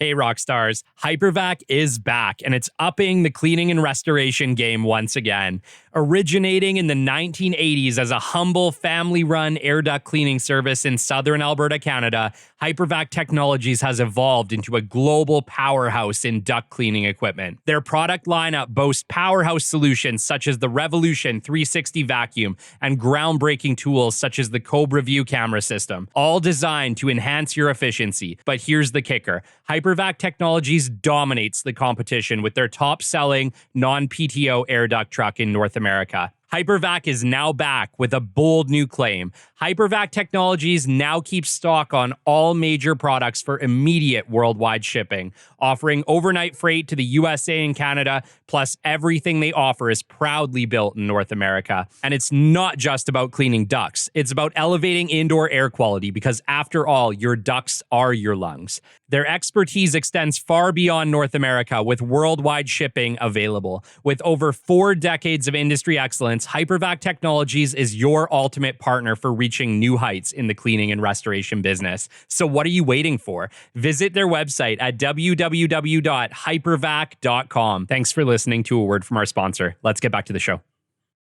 Hey, rock stars. Hypervac is back, and it's upping the cleaning and restoration game once again. Originating in the 1980s as a humble family-run air duct cleaning service in southern Alberta, Canada, Hypervac Technologies has evolved into a global powerhouse in duct cleaning equipment. Their product lineup boasts powerhouse solutions such as the Revolution 360 vacuum and groundbreaking tools such as the Cobra View camera system, all designed to enhance your efficiency. But here's the kicker. Hypervac Technologies dominates the competition with their top-selling non-PTO air duct truck in North America. Hypervac is now back with a bold new claim. Hypervac Technologies now keeps stock on all major products for immediate worldwide shipping, offering overnight freight to the USA and Canada, plus everything they offer is proudly built in North America. And it's not just about cleaning ducts. It's about elevating indoor air quality because after all, your ducts are your lungs. Their expertise extends far beyond North America with worldwide shipping available. With over 4 decades of industry excellence, Hypervac Technologies is your ultimate partner for reaching new heights in the cleaning and restoration business. So what are you waiting for? Visit their website at www.hypervac.com. Thanks for listening to a word from our sponsor. Let's get back to the show.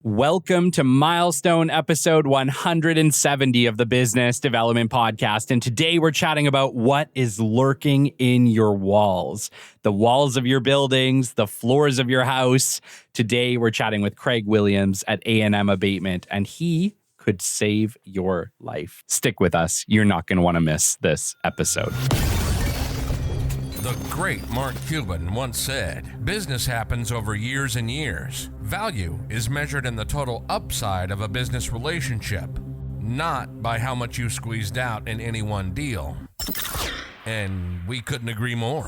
Welcome to milestone episode 170 of the Business Development Podcast. And today we're chatting about what is lurking in your walls, the walls of your buildings, the floors of your house. Today we're chatting with Craig Williams at A&M Abatement, and he could save your life. Stick with us. You're not going to want to miss this episode. The great Mark Cuban once said, "Business happens over years and years. Value is measured in the total upside of a business relationship, not by how much you squeezed out in any one deal." And we couldn't agree more.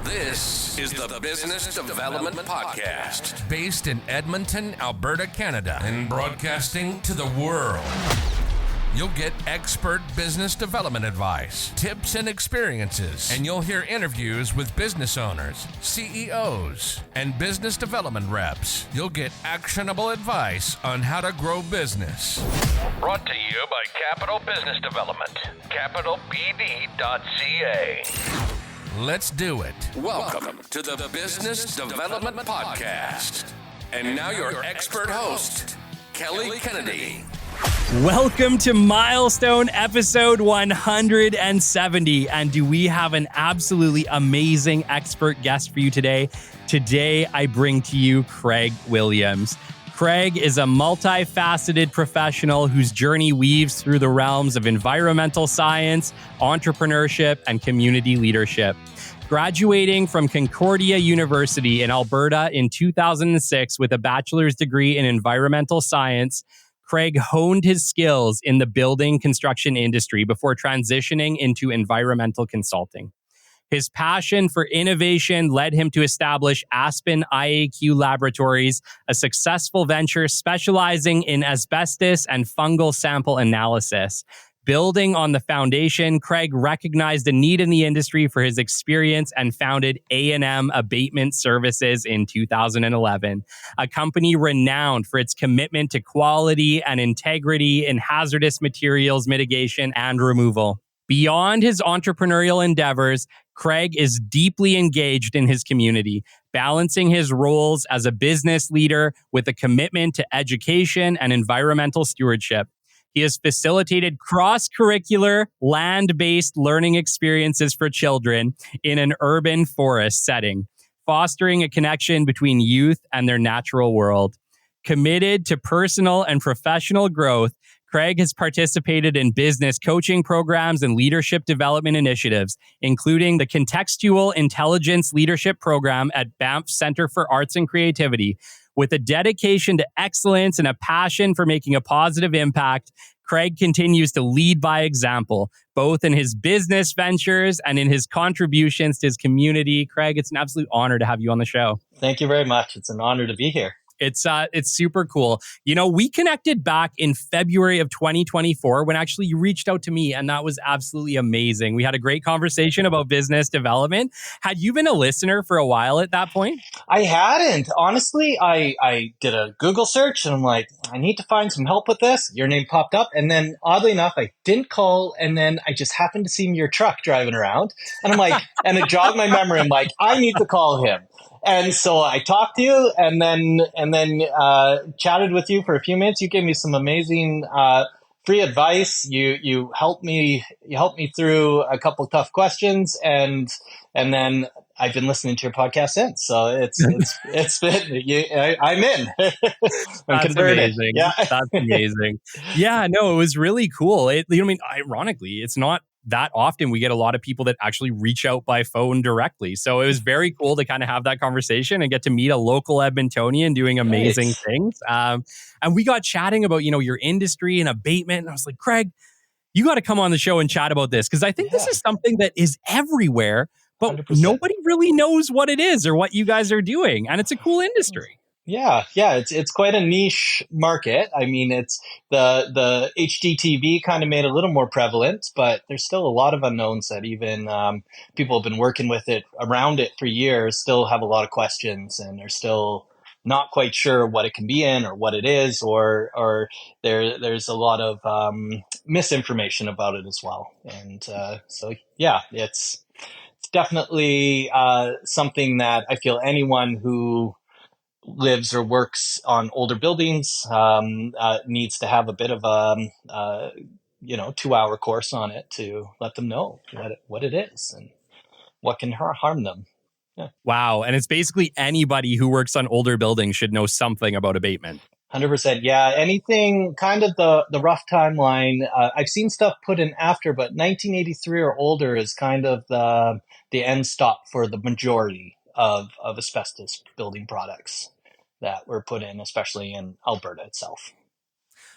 This is the Business Development Podcast, based in Edmonton, Alberta, Canada, and broadcasting to the world. You'll get expert business development advice, tips and experiences, and you'll hear interviews with business owners, CEOs, and business development reps. You'll get actionable advice on how to grow business. Brought to you by Capital Business Development, capitalbd.ca. Let's do it. Welcome to the Business Development Podcast. And now your expert host, Kelly Kennedy. Welcome to milestone episode 170. And do we have an absolutely amazing expert guest for you today? Today, I bring to you Craig Williams. Craig is a multifaceted professional whose journey weaves through the realms of environmental science, entrepreneurship, and community leadership. Graduating from Concordia University in Alberta in 2006 with a bachelor's degree in environmental science, Craig honed his skills in the building construction industry before transitioning into environmental consulting. His passion for innovation led him to establish Aspen IAQ Laboratories, a successful venture specializing in asbestos and fungal sample analysis. Building on the foundation, Craig recognized a need in the industry for his experience and founded A&M Abatement Services in 2011, a company renowned for its commitment to quality and integrity in hazardous materials mitigation and removal. Beyond his entrepreneurial endeavors, Craig is deeply engaged in his community, balancing his roles as a business leader with a commitment to education and environmental stewardship. He has facilitated cross-curricular, land-based learning experiences for children in an urban forest setting, fostering a connection between youth and their natural world. Committed to personal and professional growth, Craig has participated in business coaching programs and leadership development initiatives, including the Contextual Intelligence Leadership Program at Banff Center for Arts and Creativity. With a dedication to excellence and a passion for making a positive impact, Craig continues to lead by example, both in his business ventures and in his contributions to his community. Craig, it's an absolute honor to have you on the show. Thank you very much. It's an honor to be here. It's super cool. You know, we connected back in February of 2024 when actually you reached out to me, and that was absolutely amazing. We had a great conversation about business development. Had you been a listener for a while at that point? I hadn't. Honestly, I did a Google search and I'm like, I need to find some help with this. Your name popped up. And then oddly enough, I didn't call. And then I just happened to see your truck driving around. And I'm like, and it jogged my memory. I'm like, I need to call him. And so I talked to you and then chatted with you for a few minutes. You gave me some amazing free advice. You helped me through a couple of tough questions and then I've been listening to your podcast since, so it's been. I'm in. I'm That's converted. amazing. Yeah. That's amazing. Yeah, no, it was really cool. I mean, ironically, it's not that often we get a lot of people that actually reach out by phone directly. So it was very cool to kind of have that conversation and get to meet a local Edmontonian doing amazing Nice. things. And we got chatting about, your industry and abatement. And I was like, Craig, you got to come on the show and chat about this because I think this Yeah. is something that is everywhere, but 100%. nobody really knows what it is or what you guys are doing. And it's a cool industry. Yeah, it's quite a niche market. I mean, it's the HDTV kind of made it a little more prevalent, but there's still a lot of unknowns that even people have been working with it around it for years still have a lot of questions, and they're still not quite sure what it can be in or what it is, or there's a lot of misinformation about it as well. And so yeah, it's definitely something that I feel anyone who lives or works on older buildings needs to have a bit of a 2-hour course on it to let them know what it is and what can harm them. Yeah. Wow. And it's basically anybody who works on older buildings should know something about abatement. 100%. Yeah. Anything kind of the rough timeline. I've seen stuff put in after, but 1983 or older is kind of the end stop for the majority of asbestos building products that were put in, especially in Alberta itself.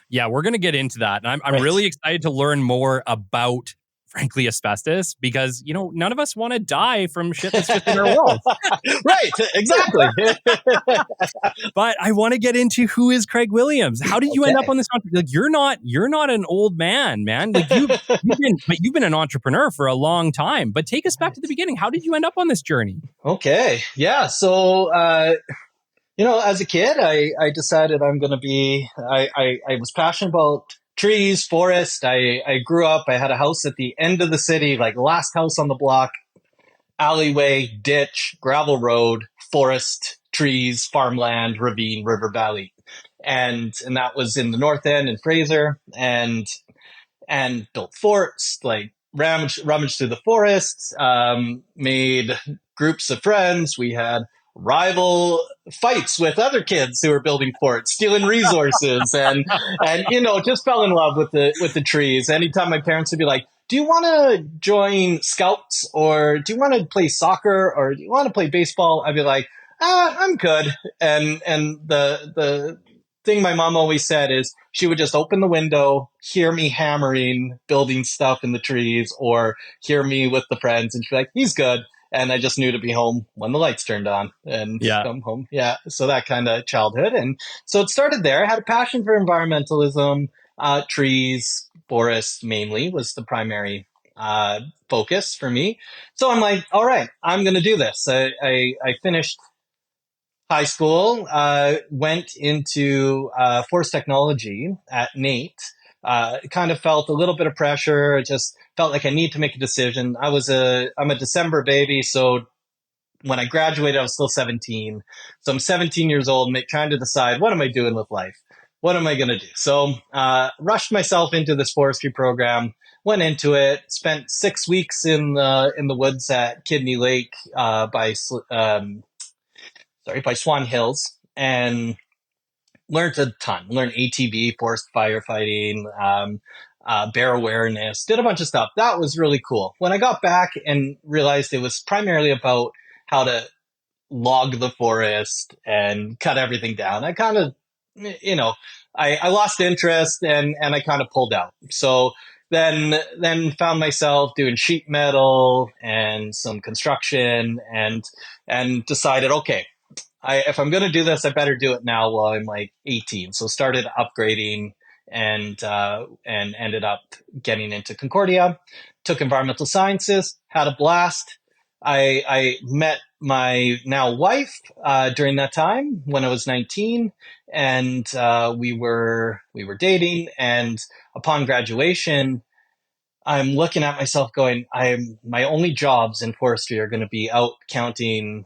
Yeah, we're going to get into that. And I'm Right. really excited to learn more about, frankly, asbestos because, none of us want to die from shit that's just in our walls. Right, exactly. But I want to get into who is Craig Williams. How did you end up on this? Like, you're not an old man. Like you've been an entrepreneur for a long time. But take us back to the beginning. How did you end up on this journey? Okay, yeah. So as a kid, I decided I'm going to be. I was passionate about trees, forest. I grew up. I had a house at the end of the city, like last house on the block, alleyway, ditch, gravel road, forest, trees, farmland, ravine, river valley. And that was in the north end in Fraser, and built forts, like rummaged through the forests, made groups of friends. We had rival fights with other kids who were building forts, stealing resources, and just fell in love with the trees. Anytime my parents would be like, do you want to join scouts, or do you want to play soccer, or do you want to play baseball? I'd be like, I'm good. And the thing my mom always said is she would just open the window, hear me hammering, building stuff in the trees, or hear me with the friends, and she'd be like, he's good. And I just knew to be home when the lights turned on and come home. Yeah. So that kind of childhood. And so it started there. I had a passion for environmentalism, trees, forests mainly was the primary focus for me. So I'm like, all right, I'm going to do this. I finished high school, went into forest technology at NATE. Kind of felt a little bit of pressure. It just felt like I need to make a decision. I'm a December baby, so when I graduated, I was still 17. So I'm 17 years old, trying to decide, what am I doing with life? What am I going to do? So rushed myself into this forestry program, went into it, spent 6 weeks in the woods at Kidney Lake by Swan Hills, and learned a ton. Learned ATV, forest firefighting, bear awareness, did a bunch of stuff. That was really cool. When I got back and realized it was primarily about how to log the forest and cut everything down, I kind of, I lost interest and I kind of pulled out. So then found myself doing sheet metal and some construction and decided, okay, if I'm going to do this, I better do it now while I'm like 18. So started upgrading and ended up getting into Concordia, took environmental sciences, had a blast. I met my now wife during that time when I was 19, and we were dating. And upon graduation, I'm looking at myself going, my only jobs in forestry are going to be out counting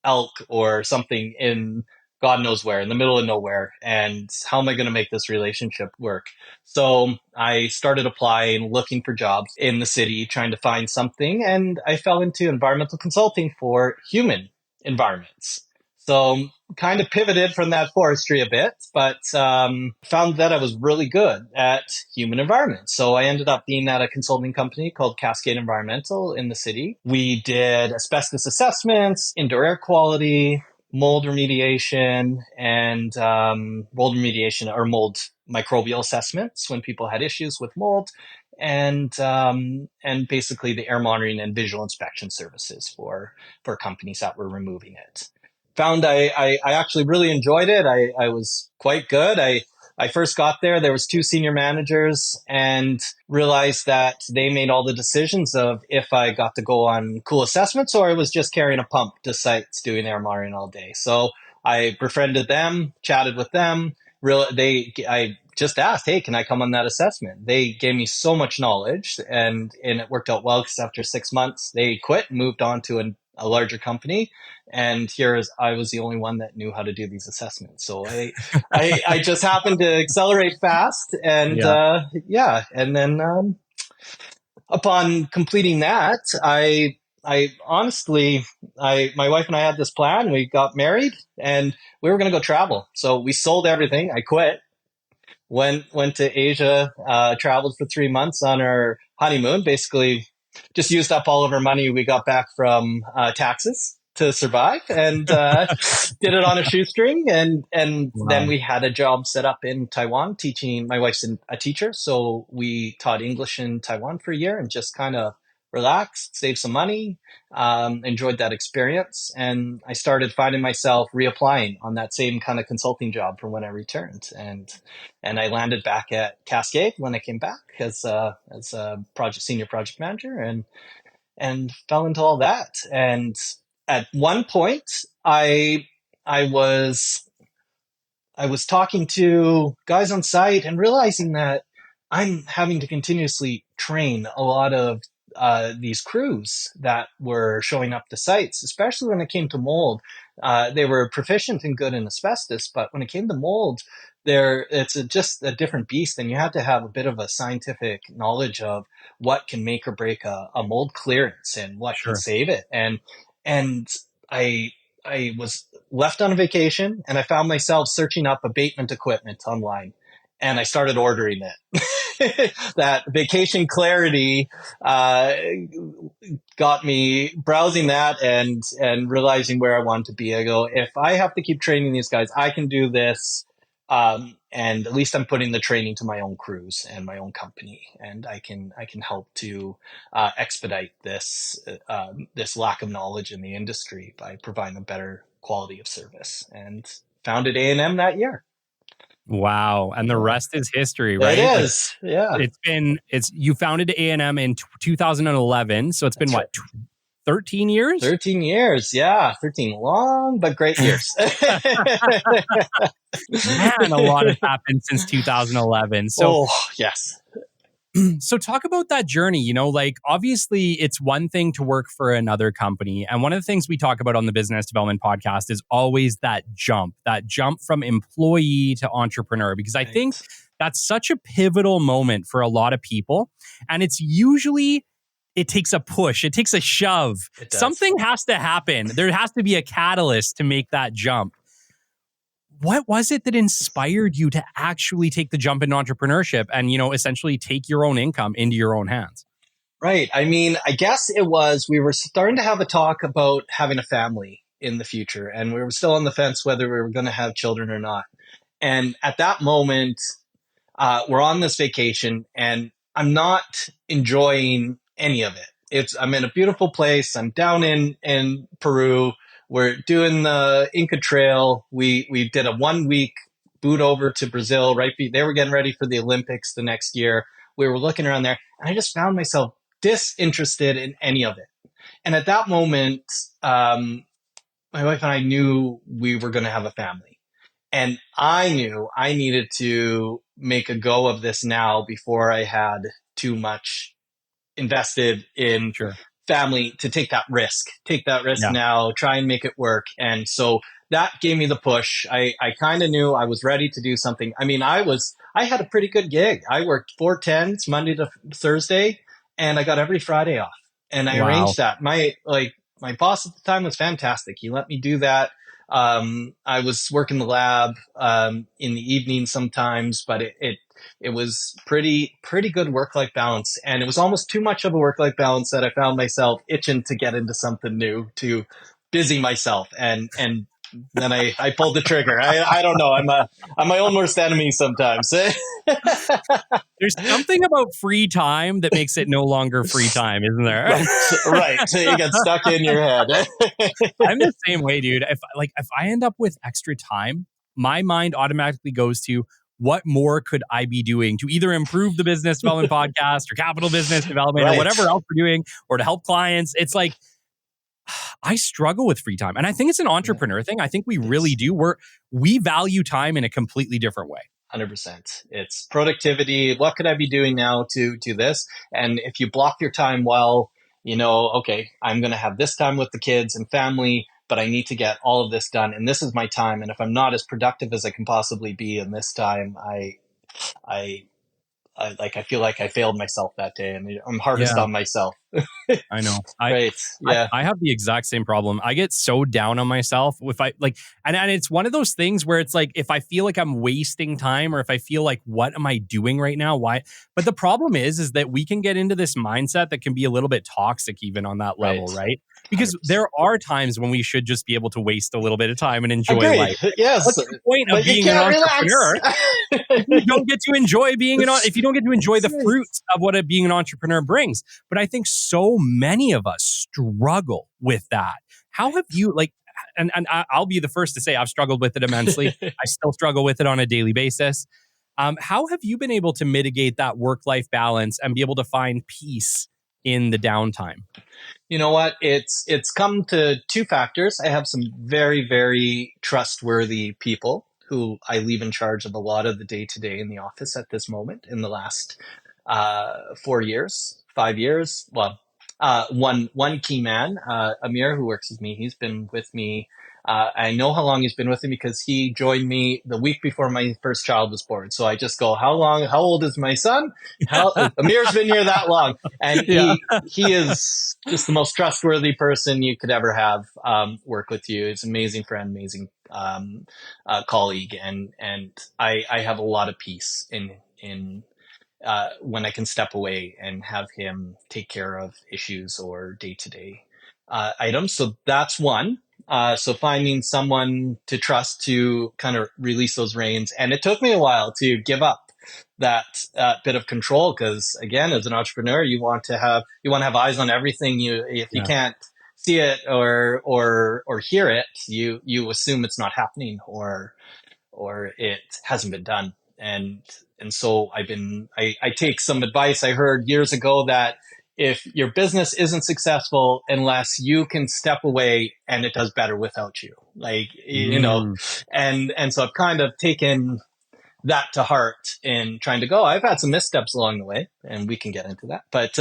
elk or something in God knows where, in the middle of nowhere. And how am I going to make this relationship work? So I started applying, looking for jobs in the city, trying to find something. And I fell into environmental consulting for human environments. So kind of pivoted from that forestry a bit, but found that I was really good at human environments. So I ended up being at a consulting company called Cascade Environmental in the city. We did asbestos assessments, indoor air quality, mold remediation, and mold remediation or mold microbial assessments when people had issues with mold, and basically the air monitoring and visual inspection services for companies that were removing it. Found I actually really enjoyed it. I was quite good. I first got there, there was two senior managers, and realized that they made all the decisions of if I got to go on cool assessments or I was just carrying a pump to sites doing air monitoring all day. So I befriended them, chatted with them. I just asked, hey, can I come on that assessment? They gave me so much knowledge, and it worked out well because after 6 months, they quit and moved on to a larger company. And I was the only one that knew how to do these assessments. So I just happened to accelerate fast, and and then upon completing that, I honestly, my wife and I had this plan. We got married, and we were going to go travel. So we sold everything. I quit, went to Asia, traveled for 3 months on our honeymoon. Basically, just used up all of our money we got back from taxes to survive, and did it on a shoestring. And Wow. then we had a job set up in Taiwan teaching. My wife's a teacher, so we taught English in Taiwan for a year and just kind of relaxed, saved some money, enjoyed that experience. And I started finding myself reapplying on that same kind of consulting job from when I returned. And I landed back at Cascade when I came back as a senior project manager, and fell into all that. And at one point, I was talking to guys on site and realizing that I'm having to continuously train a lot of these crews that were showing up to sites, especially when it came to mold. They were proficient and good in asbestos, but when it came to mold, it's just a different beast, and you have to have a bit of a scientific knowledge of what can make or break a mold clearance and what can Sure. save it. And I was left on a vacation, and I found myself searching up abatement equipment online, and I started ordering it. That vacation clarity got me browsing that and realizing where I wanted to be. I go, if I have to keep training these guys, I can do this. And at least I'm putting the training to my own crews and my own company, and I can help to expedite this lack of knowledge in the industry by providing a better quality of service. And founded A&M that year. Wow. And the rest is history, right? It is. Yeah. You founded A&M in 2011. So it's been That's what, 13 years? 13 years. Yeah. 13 long, but great years. Man, a lot has happened since 2011. So, yes. So talk about that journey. Like obviously it's one thing to work for another company. And one of the things we talk about on the Business Development Podcast is always that jump from employee to entrepreneur, because I think that's such a pivotal moment for a lot of people. And it's usually, it takes a push, it takes a shove. Something has to happen. There has to be a catalyst to make that jump. What was it that inspired you to actually take the jump into entrepreneurship and, essentially take your own income into your own hands? Right. I mean, I guess it was, we were starting to have a talk about having a family in the future, and we were still on the fence whether we were going to have children or not. And at that moment, we're on this vacation, and I'm not enjoying any of it. I'm in a beautiful place. I'm down in Peru. we're doing the Inca Trail. We did a 1 week boot over to Brazil. They were getting ready for the Olympics the next year. We were looking around there, and I just found myself disinterested in any of it. And at that moment, my wife and I knew we were going to have a family. And I knew I needed to make a go of this now before I had too much invested in Sure. family to take that risk. Take that risk Yeah. now, try and make it work. And so that gave me the push. I kind of knew I was ready to do something. I mean, I had a pretty good gig. I worked 4 10s Monday to Thursday, and I got every Friday off. And I Wow. arranged that. My boss at the time was fantastic. He let me do that. I was working the lab in the evening sometimes, but it was pretty good work-life balance. And it was almost too much of a work-life balance that I found myself itching to get into something new, to busy myself. And then I pulled the trigger. I don't know. I'm my own worst enemy sometimes. There's something about free time that makes it no longer free time, isn't there? Right. So you get stuck in your head. I'm the same way, dude. If I end up with extra time, my mind automatically goes to what more could I be doing to either improve the business development podcast or capital business development or Right. whatever else we're doing, or to help clients. It's like, I struggle with free time. And I think it's an entrepreneur thing. I think we really do. We value time in a completely different way. 100%. It's productivity. What could I be doing now to this? And if you block your time well, okay, I'm going to have this time with the kids and family, but I need to get all of this done. And this is my time. And if I'm not as productive as I can possibly be in this time, I feel like I failed myself that day, and I'm hardest on myself. I know. Right. Yeah. I have the exact same problem. I get so down on myself if I and it's one of those things where it's like, if I feel like I'm wasting time, or if I feel like, what am I doing right now? Why? But the problem is that we can get into this mindset that can be a little bit toxic even on that level, right? Because 100%. There are times when we should just be able to waste a little bit of time and enjoy life. Yes. What's the point of being an entrepreneur if you don't get to enjoy if you don't get to enjoy the fruits of what being an entrepreneur brings? But I think so many of us struggle with that. How have you, and I'll be the first to say I've struggled with it immensely. I still struggle with it on a daily basis. How have you been able to mitigate that work-life balance and be able to find peace in the downtime? You know what? It's come to two factors. I have some very, very trustworthy people who I leave in charge of a lot of the day-to-day in the office at this moment in the last 4 years, 5 years. Well, one key man, Amir, who works with me, he's been with me. I know how long he's been with me because he joined me the week before my first child was born. So I just go, how old is my son? Amir's been here that long. And he is just the most trustworthy person you could ever have work with you. He's an amazing friend, amazing colleague. And I have a lot of peace in when I can step away and have him take care of issues or day-to-day items. So that's one. So finding someone to trust to kind of release those reins. And it took me a while to give up that bit of control, because again, as an entrepreneur, you want to have eyes on everything. If you can't see it or hear it, you assume it's not happening or it hasn't been done. And so I take some advice I heard years ago that if your business isn't successful unless you can step away and it does better without you, and so I've kind of taken that to heart in trying to go. I've had some missteps along the way, and we can get into that, but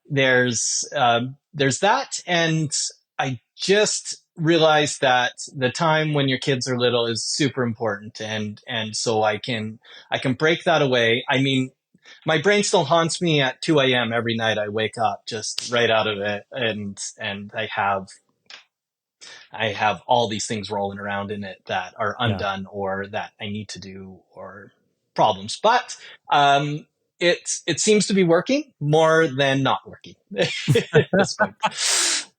there's that. And I just realized that the time when your kids are little is super important. And so I can break that away. I mean, my brain still haunts me at 2 a.m. every night. I wake up just right out of it. And I have all these things rolling around in it that are undone or that I need to do or problems. But, it seems to be working more than not working.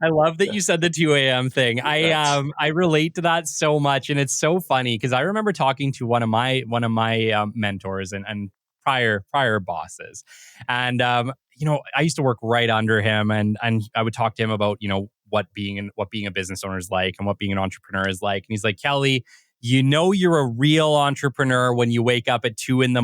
I love that you said the 2 a.m. thing. I relate to that so much, and it's so funny because I remember talking to one of my mentors and prior bosses, and I used to work right under him, and I would talk to him about what being a business owner is like and what being an entrepreneur is like. And he's like, Kelly, you know you're a real entrepreneur when you wake up at 2 a.m.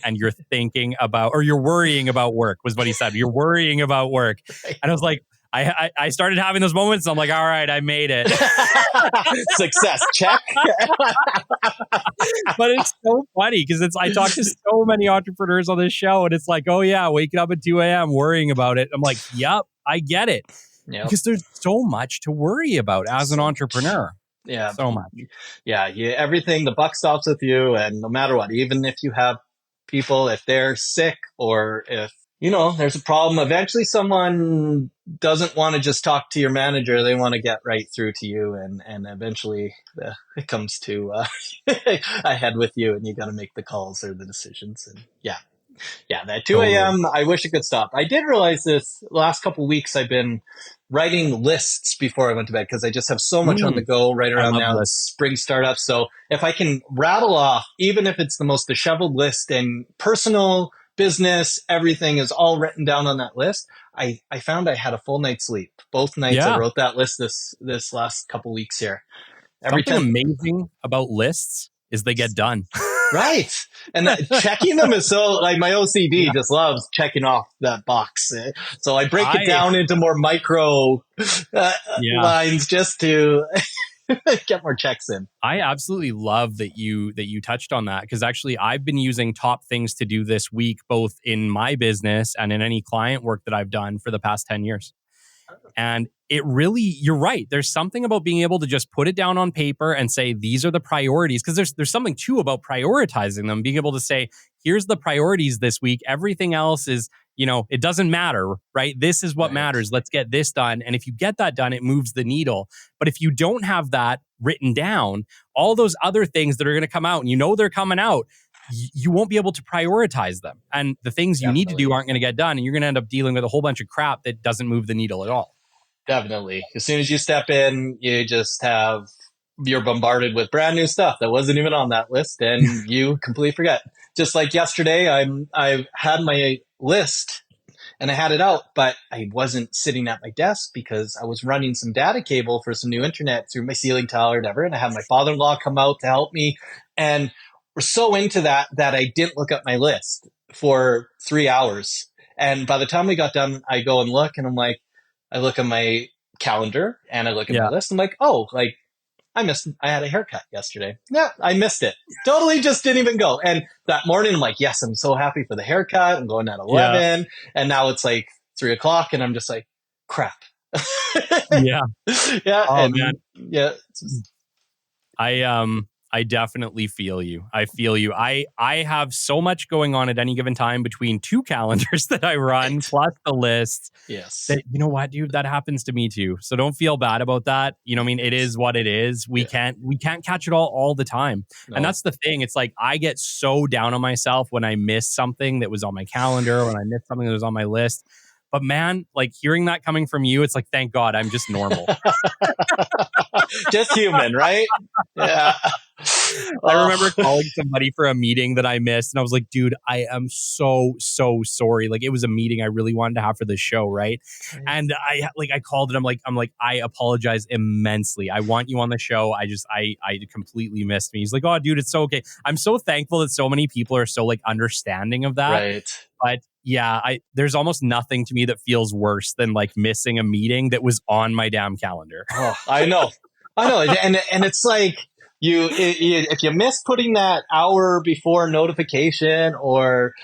and you're thinking about, or you're worrying about work, was what he said. You're worrying about work. And I was like, I started having those moments. And I'm like, all right, I made it. Success, check. But it's so funny because I talk to so many entrepreneurs on this show, and it's like, oh yeah, waking up at 2 a.m. worrying about it. I'm like, yep, I get it. Yep. Because there's so much to worry about as an entrepreneur. Yeah. So much. Yeah. Everything, the buck stops with you. And no matter what, even if you have people, if they're sick or if, there's a problem, eventually someone doesn't want to just talk to your manager. They want to get right through to you. And eventually it comes to a head with you, and you got to make the calls or the decisions. And that 2 a.m., I wish it could stop. I did realize this last couple of weeks. I've been writing lists before I went to bed because I just have so much on the go right around now. It's spring startup. So if I can rattle off, even if it's the most disheveled list and personal, business, everything is all written down on that list, I found I had a full night's sleep. Both nights I wrote that list this last couple weeks here. Something amazing about lists is they get done. Right. And checking them is so, like, my OCD just loves checking off that box. So I break it down into more micro lines just to get more checks in. I absolutely love that you touched on that, because actually I've been using top things to do this week, both in my business and in any client work that I've done for the past 10 years. And it really, you're right. There's something about being able to just put it down on paper and say, these are the priorities. Because there's something too about prioritizing them, being able to say, here's the priorities this week. Everything else is, it doesn't matter, right? This is what matters. Let's get this done. And if you get that done, it moves the needle. But if you don't have that written down, all those other things that are going to come out, and they're coming out, you won't be able to prioritize them. And the things you need to do aren't going to get done. And you're going to end up dealing with a whole bunch of crap that doesn't move the needle at all. Definitely. As soon as you step in, you're bombarded with brand new stuff that wasn't even on that list, and you completely forget. Just like yesterday, I had my list and I had it out, but I wasn't sitting at my desk because I was running some data cable for some new internet through my ceiling tile or whatever. And I had my father-in-law come out to help me. And we're so into that I didn't look at my list for 3 hours. And by the time we got done, I go and look, and I look at my calendar and I look at my list. I'm like, I had a haircut yesterday. Yeah, I missed it. Totally just didn't even go. And that morning, I'm like, yes, I'm so happy for the haircut. I'm going at 11. Yeah. And now it's like 3 o'clock and I'm just like, crap. Yeah. Oh, man. Yeah. I definitely feel you. I feel you. I have so much going on at any given time between 2 calendars that I run, plus the list. Yes. That, you know what, dude, that happens to me too. So don't feel bad about that. It is what it is. We can't catch it all the time. No. And that's the thing. It's like, I get so down on myself when I miss something that was on my calendar, when I miss something that was on my list. But man, like, hearing that coming from you, it's like, thank God I'm just normal. Just human, right? Yeah. I remember calling somebody for a meeting that I missed, and I was like, dude, I am so sorry. Like, it was a meeting I really wanted to have for this show, right? And I called it. I'm like, I apologize immensely. I want you on the show. I completely missed me. He's like, oh, dude, it's so okay. I'm so thankful that so many people are so, like, understanding of that. Right. But yeah, there's almost nothing to me that feels worse than, like, missing a meeting that was on my damn calendar. Oh, I know. And it's like, if you miss putting that hour before notification, or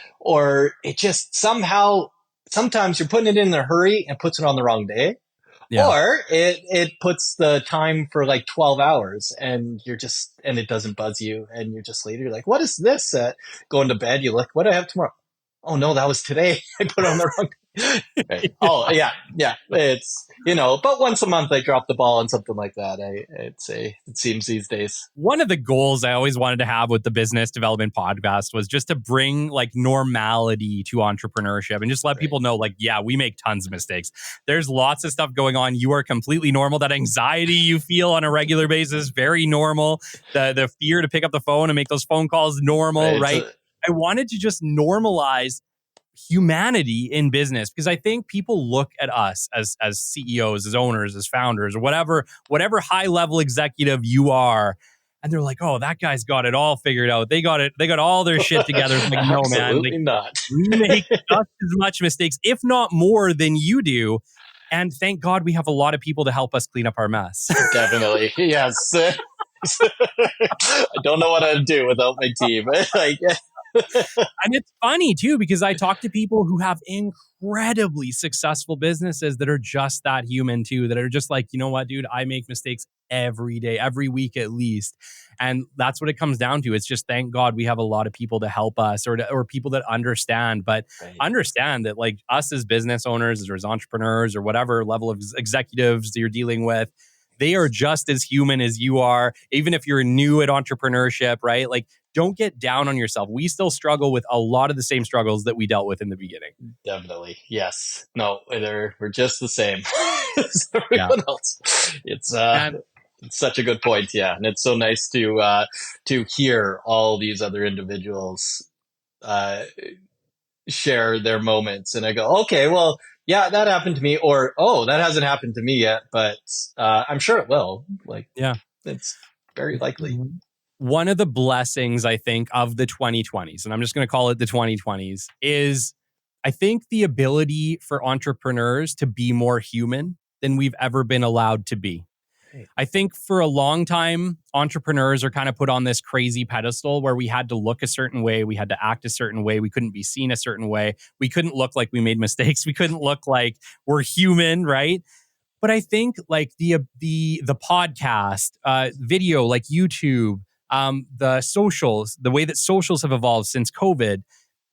it just somehow, sometimes you're putting it in a hurry and puts it on the wrong day. Yeah. Or it puts the time for like 12 hours and and it doesn't buzz you, and you're just later, you're like, what is this? Going to bed, you look, what do I have tomorrow? Oh no, that was today. I put it on the wrong. Right. Oh yeah. It's, but once a month I drop the ball on something like that. It seems these days. One of the goals I always wanted to have with the business development podcast was just to bring, like, normality to entrepreneurship and just let people know, like, yeah, we make tons of mistakes. There's lots of stuff going on. You are completely normal. That anxiety you feel on a regular basis, very normal. The fear to pick up the phone and make those phone calls, normal, right? I wanted to just normalize humanity in business, because I think people look at us as CEOs, as owners, as founders, or whatever high level executive you are, and they're like, oh, that guy's got it all figured out. They got all their shit together. It's like, no, man, like, Absolutely not. we make just as much mistakes, if not more, than you do. And thank God we have a lot of people to help us clean up our mess. Definitely. Yes. I don't know what I'd do without my team. Like, And it's funny too, because I talk to people who have incredibly successful businesses that are just that human too, that are just like, you know what, dude, I make mistakes every day, every week at least. And that's what it comes down to. It's just, thank God we have a lot of people to help us, or people that understand, but right. understand that, like, us as business owners or as entrepreneurs or whatever level of executives that you're dealing with, they are just as human as you are. Even if you're new at entrepreneurship, right? Like, don't get down on yourself. We still struggle with a lot of the same struggles that we dealt with in the beginning. Definitely. Yes. No, we're just the same as Yeah. everyone else. It's such a good point. Yeah. And it's so nice to hear all these other individuals share their moments. And I go, okay, well, yeah, that happened to me, or, oh, that hasn't happened to me yet, but I'm sure it will. Like, Yeah. it's very likely. One of the blessings, I think, of the 2020s, and I'm just going to call it the 2020s, is I think the ability for entrepreneurs to be more human than we've ever been allowed to be. Right. I think for a long time, entrepreneurs are kind of put on this crazy pedestal where we had to look a certain way, we had to act a certain way, we couldn't be seen a certain way, we couldn't look like we made mistakes, we couldn't look like we're human, right? But I think, like, the podcast, video, like YouTube, the socials, the way that socials have evolved since COVID,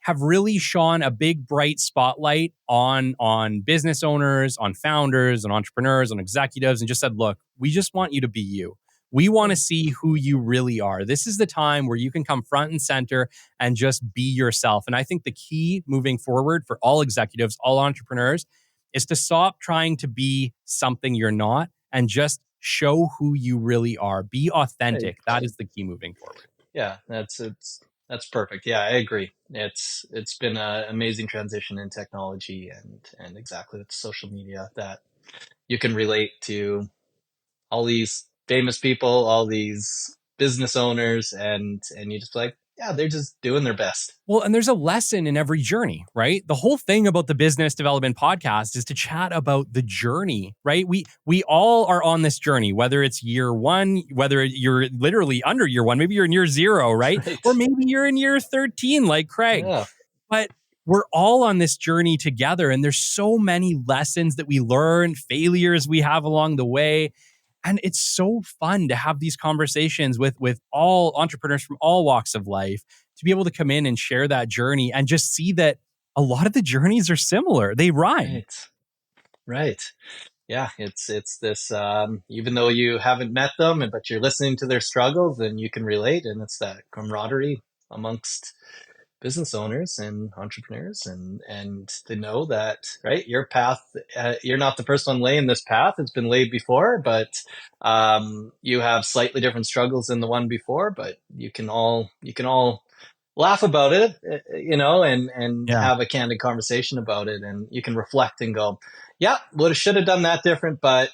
have really shone a big bright spotlight on business owners, on founders, on entrepreneurs, on executives, and just said, look, we just want you to be you. We want to see who you really are. This is the time where you can come front and center and just be yourself. And I think the key moving forward for all executives, all entrepreneurs, is to stop trying to be something you're not and just show who you really are. Be authentic. Right. That is the key moving forward. Yeah, that's perfect. Yeah, I agree. It's been an amazing transition in technology and exactly with social media that you can relate to all these famous people, all these business owners, and you just like, yeah, they're just doing their best. Well, and there's a lesson in every journey, right? The whole thing about the Business Development Podcast is to chat about the journey, right? We all are on this journey, whether it's year one, whether you're literally under year one, maybe you're in year 0, right? Or maybe you're in year 13, like Craig. Yeah. But we're all on this journey together, and there's so many lessons that we learn, failures we have along the way. And it's so fun to have these conversations with all entrepreneurs from all walks of life, to be able to come in and share that journey and just see that a lot of the journeys are similar. They rhyme. Right. Yeah, it's this, even though you haven't met them, but you're listening to their struggles, and you can relate, and it's that camaraderie amongst business owners and entrepreneurs, and to know that, right, your path, you're not the first one laying this path. It's been laid before, but you have slightly different struggles than the one before, but you can all laugh about it, and have a candid conversation about it, and you can reflect and go, yeah, should have done that different, but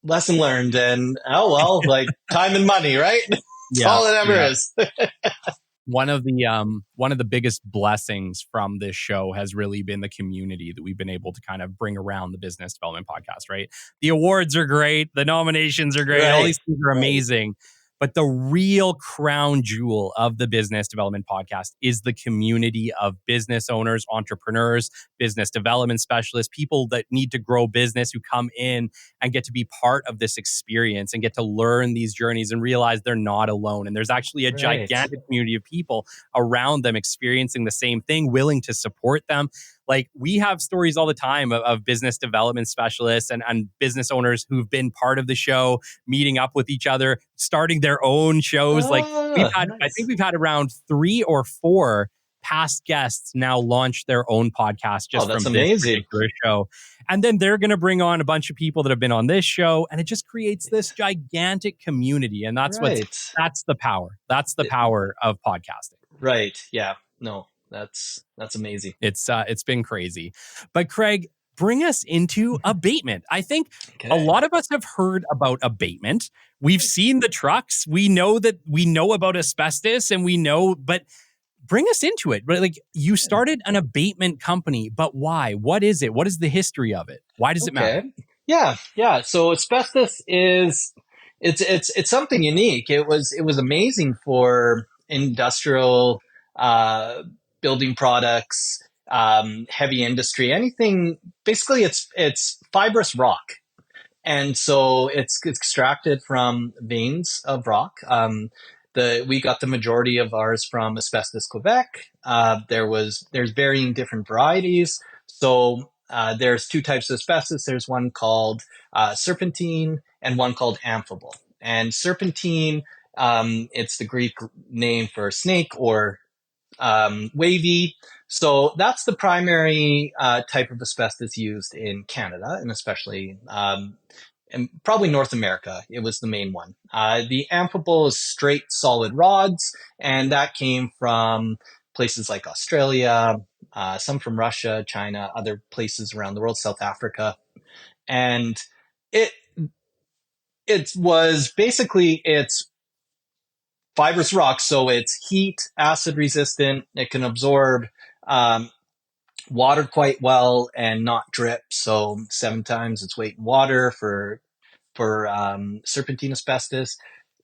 lesson learned, and oh well, like time and money, right? That's all it ever is. One of the biggest blessings from this show has really been the community that we've been able to kind of bring around the Business Development Podcast, right? The awards are great. The nominations are great. Right. All these things are amazing. But the real crown jewel of the Business Development Podcast is the community of business owners, entrepreneurs, business development specialists, people that need to grow business, who come in and get to be part of this experience and get to learn these journeys and realize they're not alone. And there's actually a gigantic community of people around them experiencing the same thing, willing to support them. Like, we have stories all the time of business development specialists and business owners who've been part of the show, meeting up with each other, starting their own shows. Like, I think we've had around 3 or 4 past guests now launch their own podcast just from this particular show. And then they're going to bring on a bunch of people that have been on this show, and it just creates this gigantic community. And that's that's the power. That's the power of podcasting. Right. Yeah. No. That's amazing. It's been crazy. But Craig, bring us into abatement. I think a Okay. lot of us have heard about abatement. We've seen the trucks. We know about asbestos and but bring us into it. But like you started an abatement company, but why? What is it? What is the history of it? Why does it matter? Okay. Yeah. So asbestos is it's something unique. It was amazing for industrial uh, building products, heavy industry, anything. Basically, it's fibrous rock. And so it's extracted from veins of rock. We got the majority of ours from Asbestos, Quebec. There's varying different varieties. So there's two types of asbestos. There's one called serpentine and one called amphibole. And serpentine, it's the Greek name for snake or wavy. So that's the primary type of asbestos used in Canada, and especially and probably North America. It was the main one. The amphibole is straight solid rods, and that came from places like Australia, some from Russia, China, other places around the world, South Africa, and it it was basically it's fibrous rock, so it's heat, acid resistant. It can absorb um, water quite well and not drip. So 7 times its weight in water for serpentine asbestos.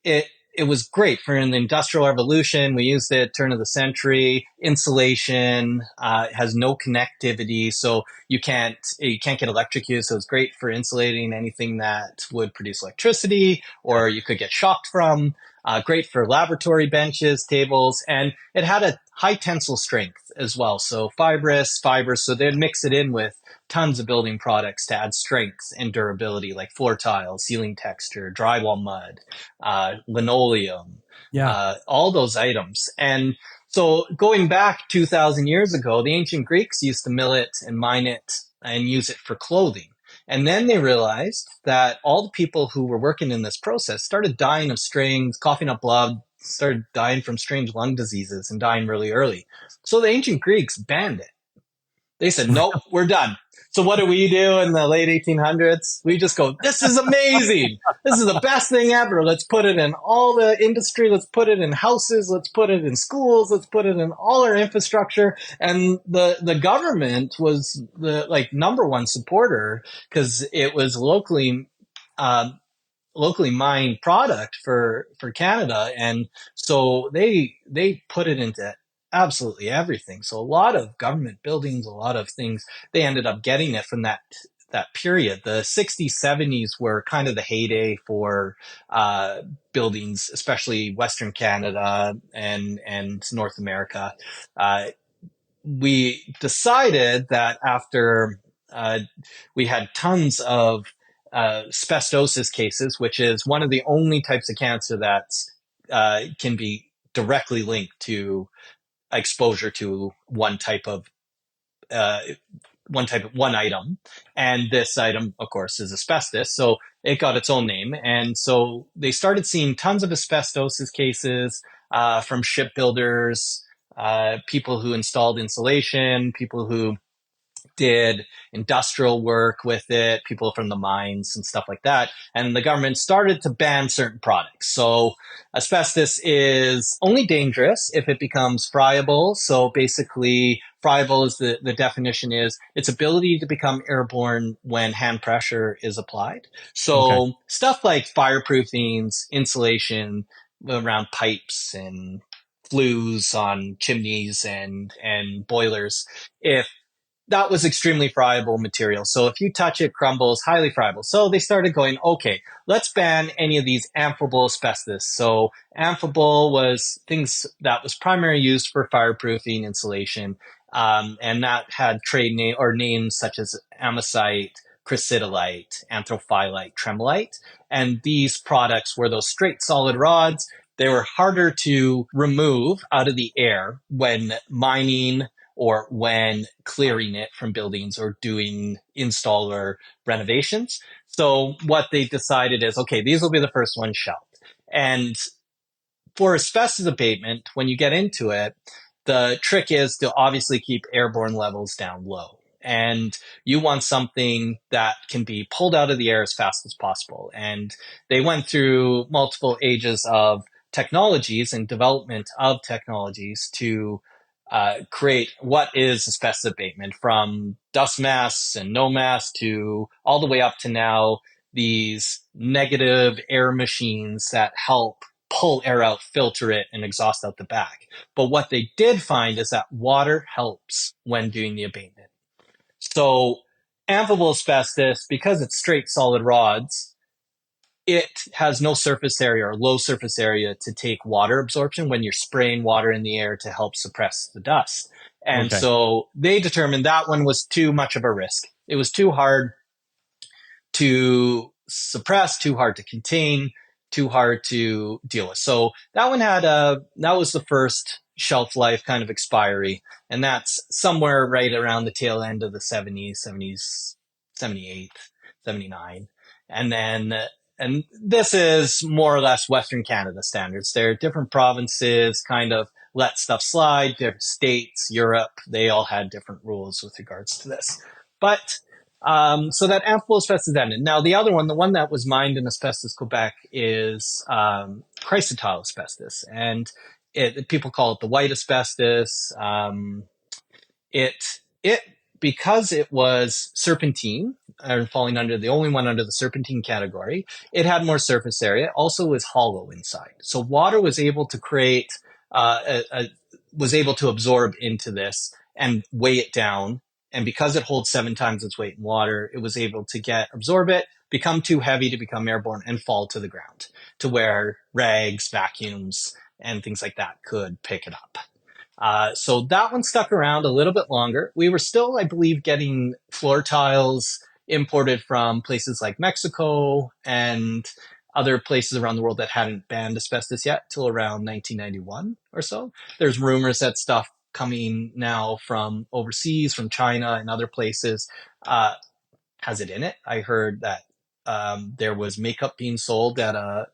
It it was great for an industrial revolution. We used it turn of the century. Insulation has no connectivity, so you can't get electrocuted. So it's great for insulating anything that would produce electricity or you could get shocked from. Great for laboratory benches, tables, and it had a high tensile strength as well. So fibrous, fibers. So they'd mix it in with tons of building products to add strength and durability, like floor tiles, ceiling texture, drywall mud, linoleum, Yeah. all those items. And so going back 2,000 years ago, the ancient Greeks used to mill it and mine it and use it for clothing. And then they realized that all the people who were working in this process started dying of strains, coughing up blood, started dying from strange lung diseases and dying really early. So the ancient Greeks banned it. They said, nope, we're done. So what do we do in the late 1800s? We just go, this is amazing. This is the best thing ever. Let's put it in all the industry. Let's put it in houses. Let's put it in schools. Let's put it in all our infrastructure. And the government was the number one supporter because it was uh, locally mined product for Canada, and so they put it into absolutely everything. So a lot of government buildings, a lot of things, they ended up getting it from that period. The 60s, 70s were kind of the heyday for buildings, especially Western Canada and North America. We decided that after we had tons of asbestosis cases, which is one of the only types of cancer that can be directly linked to exposure to uh, one item, and this item, of course, is asbestos. So it got its own name, and so they started seeing tons of asbestosis cases from shipbuilders, people who installed insulation, people who did industrial work with it, people from the mines and stuff like that. And the government started to ban certain products. So asbestos is only dangerous if it becomes friable. So basically, friable is the definition is its ability to become airborne when hand pressure is applied. So Okay. stuff like fireproofings, insulation around pipes and flues on chimneys and boilers. If that was extremely friable material. So if you touch it, crumbles, highly friable. So they started going, okay, let's ban any of these amphibole asbestos. So amphibole was things that was primarily used for fireproofing, insulation, and that had trade name or names such as amosite, chrysitolite, anthophyllite, tremolite. And these products were those straight solid rods. They were harder to remove out of the air when mining or when clearing it from buildings or doing install or renovations. So what they decided is, okay, these will be the first ones shelved. And for asbestos abatement, when you get into it, the trick is to obviously keep airborne levels down low. And you want something that can be pulled out of the air as fast as possible. And they went through multiple ages of technologies and development of technologies to create what is asbestos abatement, from dust masks and no masks to all the way up to now these negative air machines that help pull air out, filter it, and exhaust out the back. But what they did find is that water helps when doing the abatement. So amphibole asbestos, because it's straight solid rods, it has no surface area or low surface area to take water absorption when you're spraying water in the air to help suppress the dust. And Okay. so they determined that one was too much of a risk. It was too hard to suppress, too hard to contain, too hard to deal with. So that one that was the first shelf life kind of expiry. And that's somewhere right around the tail end of the 70s, 78, 79. And then, and this is more or less Western Canada standards. There are different provinces kind of let stuff slide, different states, Europe, they all had different rules with regards to this. But so that amphibole asbestos ended. Now, the other one, the one that was mined in Asbestos, Quebec, is chrysotile asbestos. And people call it the white asbestos. It because it was serpentine, falling under the only one under the serpentine category, it had more surface area. Also was hollow inside. So water was able to create, was able to absorb into this and weigh it down. And because it holds 7 times its weight in water, it was able to absorb it, become too heavy to become airborne, and fall to the ground to where rags, vacuums, and things like that could pick it up. So that one stuck around a little bit longer. We were still, I believe, getting floor tiles imported from places like Mexico and other places around the world that hadn't banned asbestos yet till around 1991 or so. There's rumors that stuff coming now from overseas, from China and other places, has it in it. I heard that there was makeup being sold at a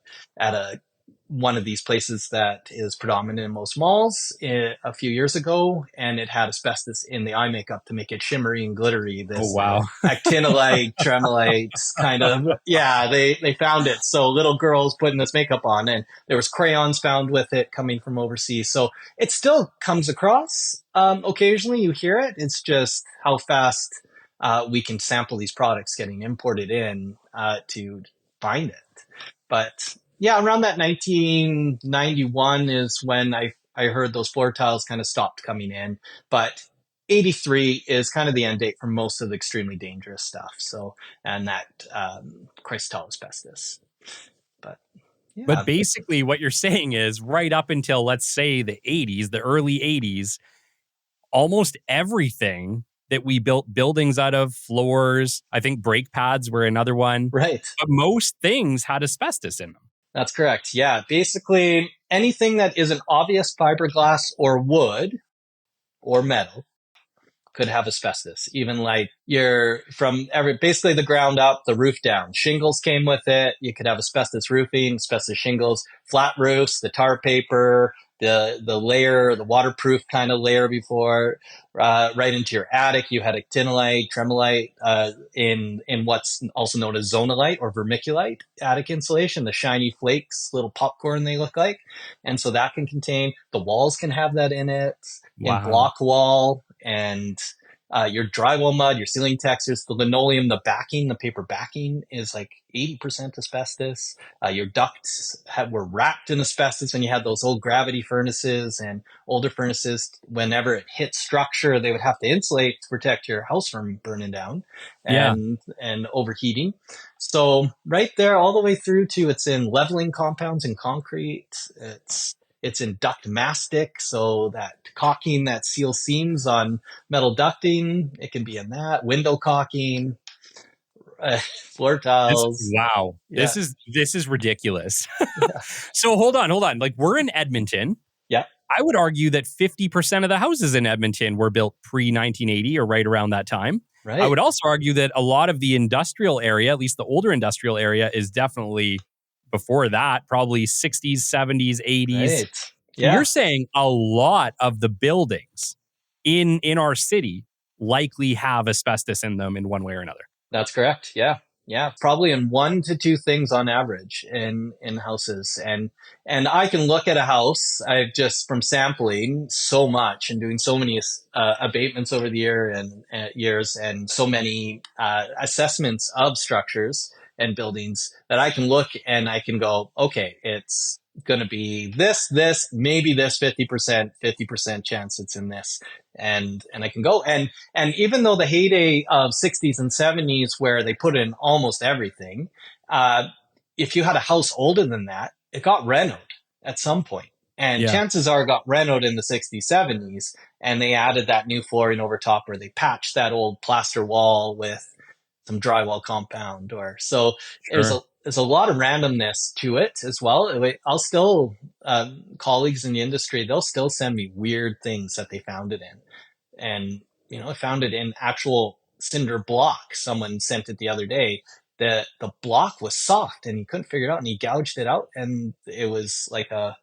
one of these places that is predominant in most malls a few years ago, and it had asbestos in the eye makeup to make it shimmery and glittery. Oh, This wow. actinolite, tremolite kind of, yeah, they found it. So little girls putting this makeup on, and there was crayons found with it coming from overseas. So it still comes across. Occasionally you hear it. It's just how fast we can sample these products getting imported in to find it. But yeah, around that 1991 is when I heard those floor tiles kind of stopped coming in. But 83 is kind of the end date for most of the extremely dangerous stuff. So, and that chrysotile asbestos. But yeah. But basically what you're saying is right up until, let's say, the 80s, the early 80s, almost everything that we built buildings out of, floors, I think brake pads were another one. Right. But most things had asbestos in them. That's correct. Yeah. Basically, anything that is an obvious fiberglass or wood or metal could have asbestos. Even like basically the ground up, the roof down. Shingles came with it. You could have asbestos roofing, asbestos shingles, flat roofs, the tar paper, the layer, the waterproof kind of layer before, right into your attic. You had actinolite, tremolite, in what's also known as zonalite or vermiculite attic insulation, the shiny flakes, little popcorn they look like. And so that can contain, the walls can have that in it, Wow. in block wall, and your drywall mud, your ceiling textures, the linoleum, the backing, the paper backing is like 80% asbestos. Your ducts were wrapped in asbestos when you had those old gravity furnaces and older furnaces. Whenever it hit structure, they would have to insulate to protect your house from burning down and overheating. So right there, all the way through to it's in leveling compounds in concrete. It's in duct mastic, so that caulking that seals seams on metal ducting, it can be in that. Window caulking, floor tiles. Wow. Yeah. This is ridiculous. Yeah. So hold on. Like, we're in Edmonton. Yeah. I would argue that 50% of the houses in Edmonton were built pre-1980 or right around that time. Right. I would also argue that a lot of the industrial area, at least the older industrial area, is definitely before that, probably 60s, 70s, 80s. Right. So you're Yeah. saying a lot of the buildings in our city likely have asbestos in them in one way or another. That's correct. Yeah. Yeah. Probably in one to two things on average in houses. And I can look at a house. I've just from sampling so much and doing so many abatements over the years and so many assessments of structures and buildings that I can look and I can go, okay, it's going to be this, maybe this 50% chance it's in this. And I can go. And even though the heyday of 60s and 70s where they put in almost everything, if you had a house older than that, it got renoed at some point. And Yeah, chances are it got renoed in the 60s, 70s, and they added that new flooring over top or they patched that old plaster wall with some drywall compound or so sure. there's a lot of randomness to it as well. I'll still colleagues in the industry, they'll still send me weird things that they found it in. And, I found it in actual cinder block. Someone sent it the other day. The block was soft and he couldn't figure it out and he gouged it out and it was like a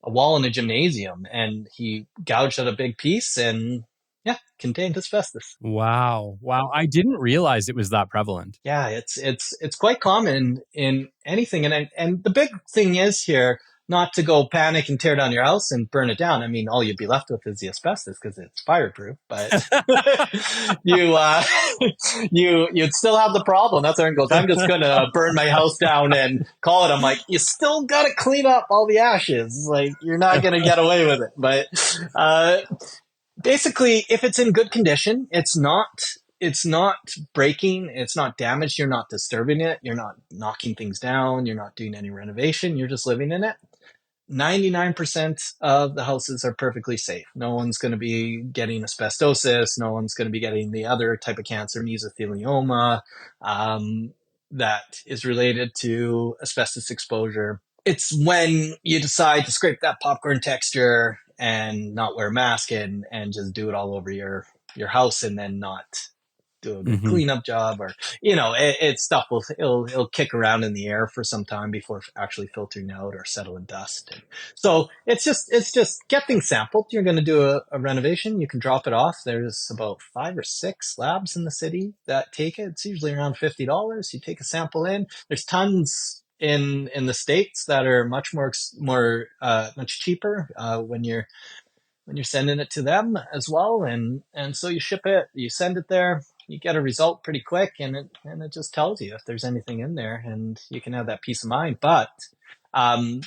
wall in a gymnasium and he gouged out a big piece and yeah, contained asbestos. Wow. Wow. I didn't realize it was that prevalent. Yeah, it's quite common in anything, and the big thing is here not to go panic and tear down your house and burn it down. I mean, all you'd be left with is the asbestos because it's fireproof, but you you'd still have the problem. That's where it goes. I'm just gonna burn my house down and call it. I'm like, you still gotta clean up all the ashes. Like you're not gonna get away with it, but basically, if it's in good condition, it's not breaking, it's not damaged, you're not disturbing it, you're not knocking things down, you're not doing any renovation, you're just living in it. 99% of the houses are perfectly safe. No one's going to be getting asbestosis. No one's going to be getting the other type of cancer, mesothelioma, that is related to asbestos exposure. It's when you decide to scrape that popcorn texture and not wear a mask and just do it all over your house and then not do a good Hmm. cleanup job or it's stuff it'll kick around in the air for some time before actually filtering out or settle in dust. And so it's just get things sampled. You're going to do a renovation, you can drop it off. There's about 5 or 6 labs in the city that take it. It's usually around $50. You take a sample in. There's tons in the States that are much much cheaper when you're sending it to them as well. And so you ship it, you send it there, you get a result pretty quick, and it just tells you if there's anything in there, and you can have that peace of mind. But um,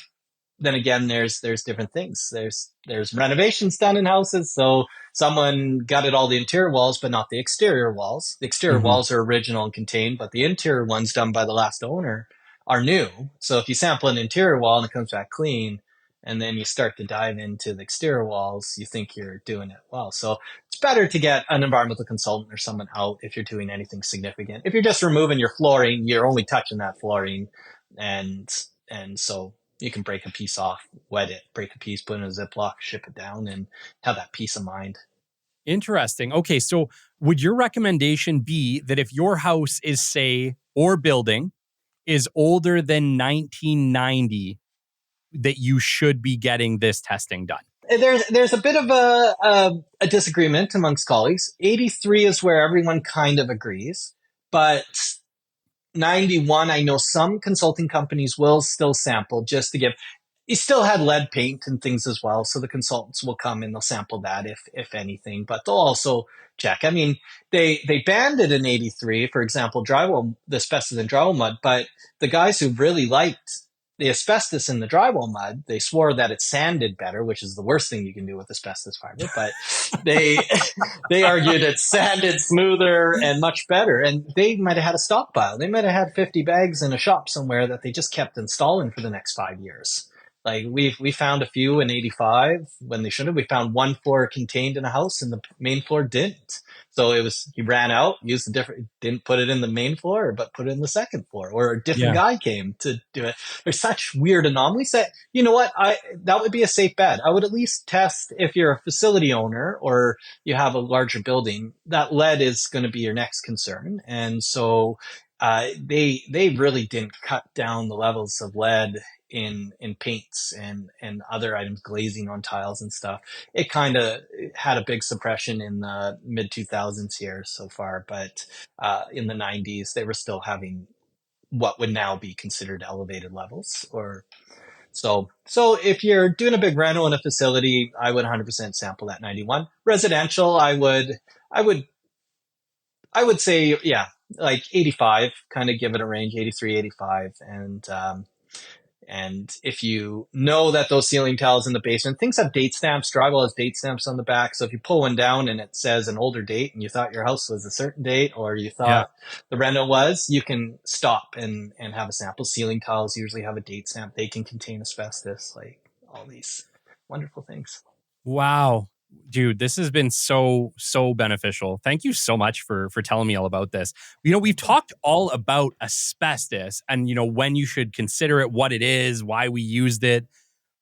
then again, there's different things. There's renovations done in houses, so someone gutted all the interior walls, but not the exterior walls. The exterior Hmm. walls are original and contained, but the interior ones done by the last owner are new. So if you sample an interior wall and it comes back clean, and then you start to dive into the exterior walls, you think you're doing it well. So it's better to get an environmental consultant or someone out if you're doing anything significant. If you're just removing your flooring, you're only touching that flooring, and so you can break a piece off, wet it, break a piece, put it in a Ziploc, ship it down, and have that peace of mind. Interesting. Okay. So would your recommendation be that if your house is, say, or building is older than 1990, that you should be getting this testing done? There's a bit of a disagreement amongst colleagues. 83 is where everyone kind of agrees, but 91, I know some consulting companies will still sample just to give. You still had lead paint and things as well, so the consultants will come and they'll sample that if anything, but they'll also check. I mean, they banned it in 83, for example, drywall, the asbestos in drywall mud, but the guys who really liked the asbestos in the drywall mud, they swore that it sanded better, which is the worst thing you can do with asbestos fiber, but they they argued it sanded smoother and much better. And they might have had a stockpile. They might have had 50 bags in a shop somewhere that they just kept installing for the next 5 years. Like we found a few in 85 when they should have. We found one floor contained in a house and the main floor didn't. So it was, he ran out, used a different, didn't put it in the main floor, but put it in the second floor, or a different Yeah. guy came to do it. There's such weird anomalies that, you know what, that would be a safe bet. I would at least test if you're a facility owner or you have a larger building, that lead is going to be your next concern. And so they really didn't cut down the levels of lead in paints and other items, glazing on tiles and stuff. It kind of had a big suppression in the mid 2000s here so far, but in the 90s they were still having what would now be considered elevated levels. Or so if you're doing a big reno in a facility, I would 100% sample that 91. Residential, I would say, yeah, like 85, kind of give it a range, 83, 85. And if you know that those ceiling tiles in the basement, things have date stamps, drywall has date stamps on the back. So if you pull one down and it says an older date and you thought your house was a certain date, or you Yeah. thought the reno was, you can stop and have a sample. Ceiling tiles usually have a date stamp. They can contain asbestos, like all these wonderful things. Wow. Dude, this has been so beneficial. Thank you so much for telling me all about this. We've talked all about asbestos and when you should consider it, what it is, why we used it.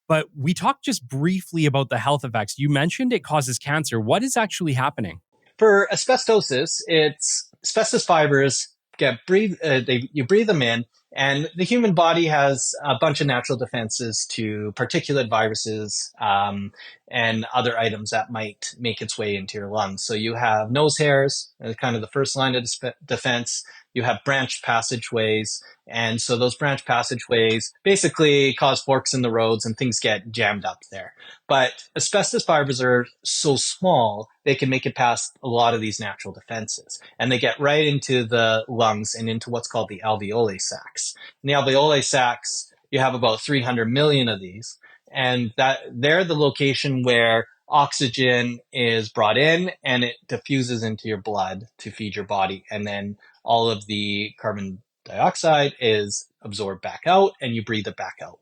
But we talked just briefly about the health effects. You mentioned it causes cancer. What is actually happening? For asbestosis, it's asbestos fibers you breathe them in, and the human body has a bunch of natural defenses to particulate viruses and other items that might make its way into your lungs. So you have nose hairs, kind of the first line of defense. You have branched passageways. And so those branch passageways basically cause forks in the roads and things get jammed up there. But asbestos fibers are so small, they can make it past a lot of these natural defenses. And they get right into the lungs and into what's called the alveoli sacs. In the alveoli sacs, you have about 300 million of these. And that they're the location where oxygen is brought in and it diffuses into your blood to feed your body. And then all of the carbon dioxide is absorbed back out and you breathe it back out.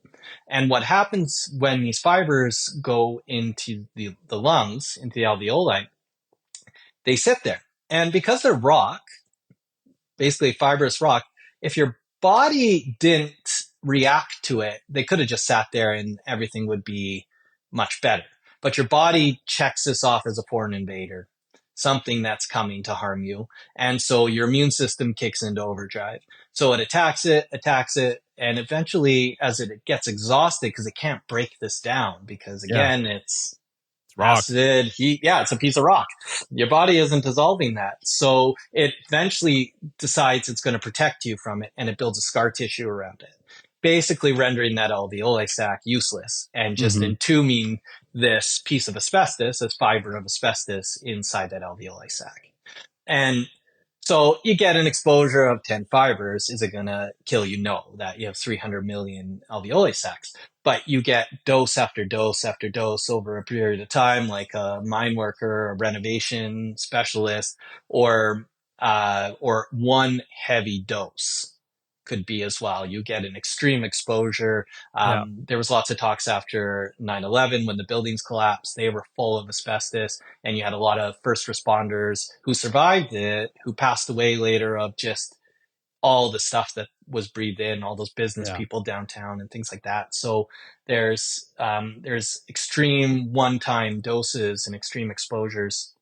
And what happens when these fibers go into the lungs, into the alveoli, they sit there. And because they're rock, basically fibrous rock, if your body didn't react to it, they could have just sat there and everything would be much better. But your body checks this off as a foreign invader, something that's coming to harm you. And so your immune system kicks into overdrive. So it attacks it, and eventually as it gets exhausted, because it can't break this down, because again, it's rock. acid, heat. Yeah, it's a piece of rock. Your body isn't dissolving that. So it eventually decides it's going to protect you from it, and it builds a scar tissue around it, basically rendering that alveoli sac useless and just entombing this piece of asbestos, this fiber of asbestos inside that alveoli sac. And so you get an exposure of 10 fibers. Is it going to kill you? No, that you have 300 million alveoli sacs. But you get dose after dose after dose over a period of time, like a mine worker, a renovation specialist, or one heavy dose could be as well. You get an extreme exposure. There was lots of talks after 9/11 when the buildings collapsed. They were full of asbestos, and you had a lot of first responders who survived it, who passed away later of just all the stuff that was breathed in, all those business people downtown and things like that. So there's extreme one-time doses and extreme exposures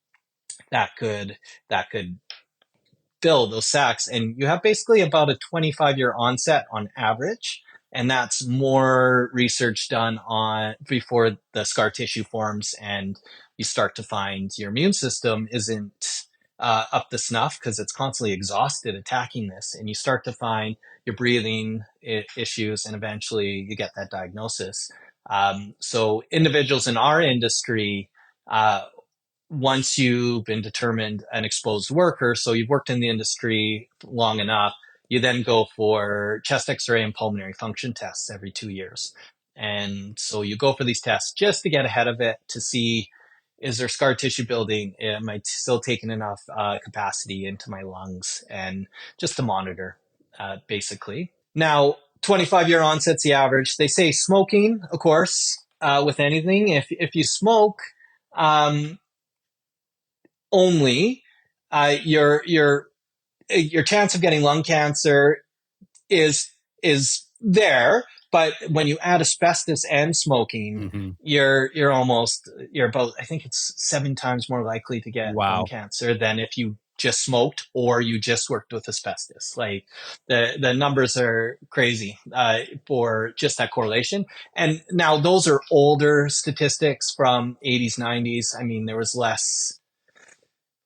that could fill those sacs. And you have basically about a 25-year onset on average. And that's more research done on before the scar tissue forms and you start to find your immune system isn't up to snuff because it's constantly exhausted attacking this. And you start to find your breathing issues and eventually you get that diagnosis. So individuals in our industry, once you've been determined an exposed worker, so you've worked in the industry long enough, you then go for chest x-ray and pulmonary function tests every 2 years. And so you go for these tests just to get ahead of it to see, is there scar tissue building? Am I still taking enough capacity into my lungs? And just to monitor, basically. Now, 25-year onset's the average. They say smoking, of course, with anything. If you smoke, only your chance of getting lung cancer is there, but when you add asbestos and smoking, you're about, I think it's 7 times more likely to get lung cancer than if you just smoked or you just worked with asbestos. Like the numbers are crazy for just that correlation. And now those are older statistics from 80s, 90s. I mean, there was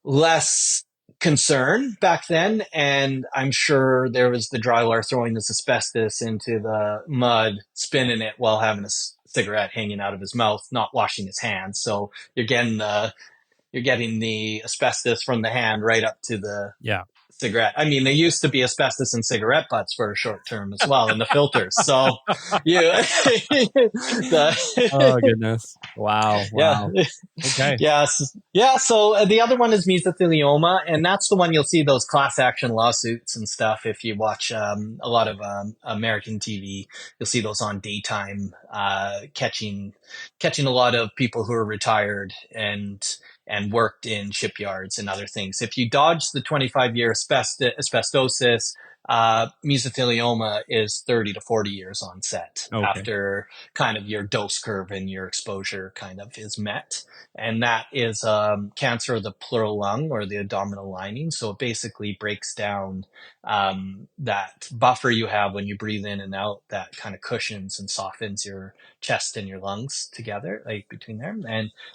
less concern back then, and I'm sure there was the drywaller throwing this asbestos into the mud, spinning it while having a cigarette hanging out of his mouth, not washing his hands. So you're getting the asbestos from the hand right up to the Yeah. cigarette. I mean, there used to be asbestos in cigarette butts for a short term as well in the filters. So you, Oh goodness. Wow. yeah, Wow. Okay. yes, yeah. So the other one is mesothelioma, and that's the one you'll see those class action lawsuits and stuff. If you watch a lot of American TV, you'll see those on daytime, catching a lot of people who are retired and worked in shipyards and other things. If you dodge the 25-year asbestosis, mesothelioma is 30 to 40 years on set Okay. after kind of your dose curve and your exposure kind of is met. And that is cancer of the pleural lung or the abdominal lining. So it basically breaks down that buffer you have when you breathe in and out, that kind of cushions and softens your chest and your lungs together, like between there.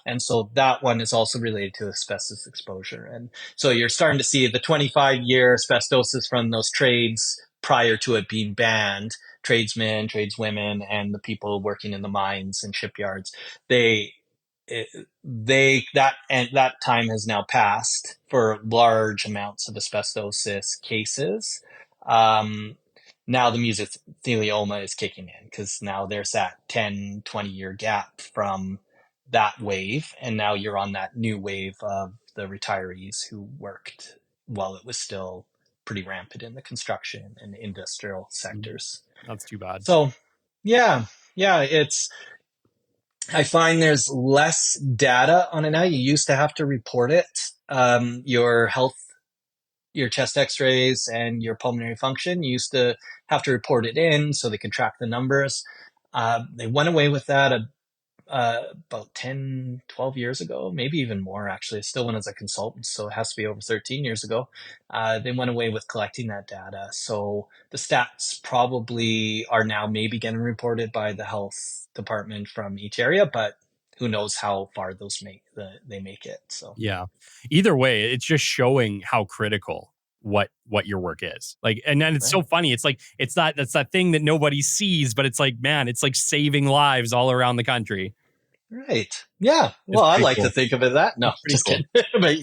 And so that one is also related to asbestos exposure. And so you're starting to see the 25-year asbestosis from those trades prior to it being banned, tradesmen, tradeswomen, and the people working in the mines and shipyards. That time has now passed for large amounts of asbestosis cases. Now the mesothelioma is kicking in because now there's that 10, 20-year gap from that wave. And now you're on that new wave of the retirees who worked while it was still pretty rampant in the construction and industrial sectors. That's too bad. So yeah, I find there's less data on it now. You used to have to report it, your health, your chest x-rays and your pulmonary function. You used to have to report it in so they could track the numbers. They went away with that about 10, 12 years ago, maybe even more actually. I still went as a consultant, so it has to be over 13 years ago. They went away with collecting that data. So the stats probably are now maybe getting reported by the health department from each area, but who knows how far they make it. So yeah, either way, it's just showing how critical what your work is. Like, and then it's so funny. It's like that's that thing that nobody sees, but it's like, man, it's like saving lives all around the country. Right. Yeah. Well, I like to think of it that. No, just kidding. But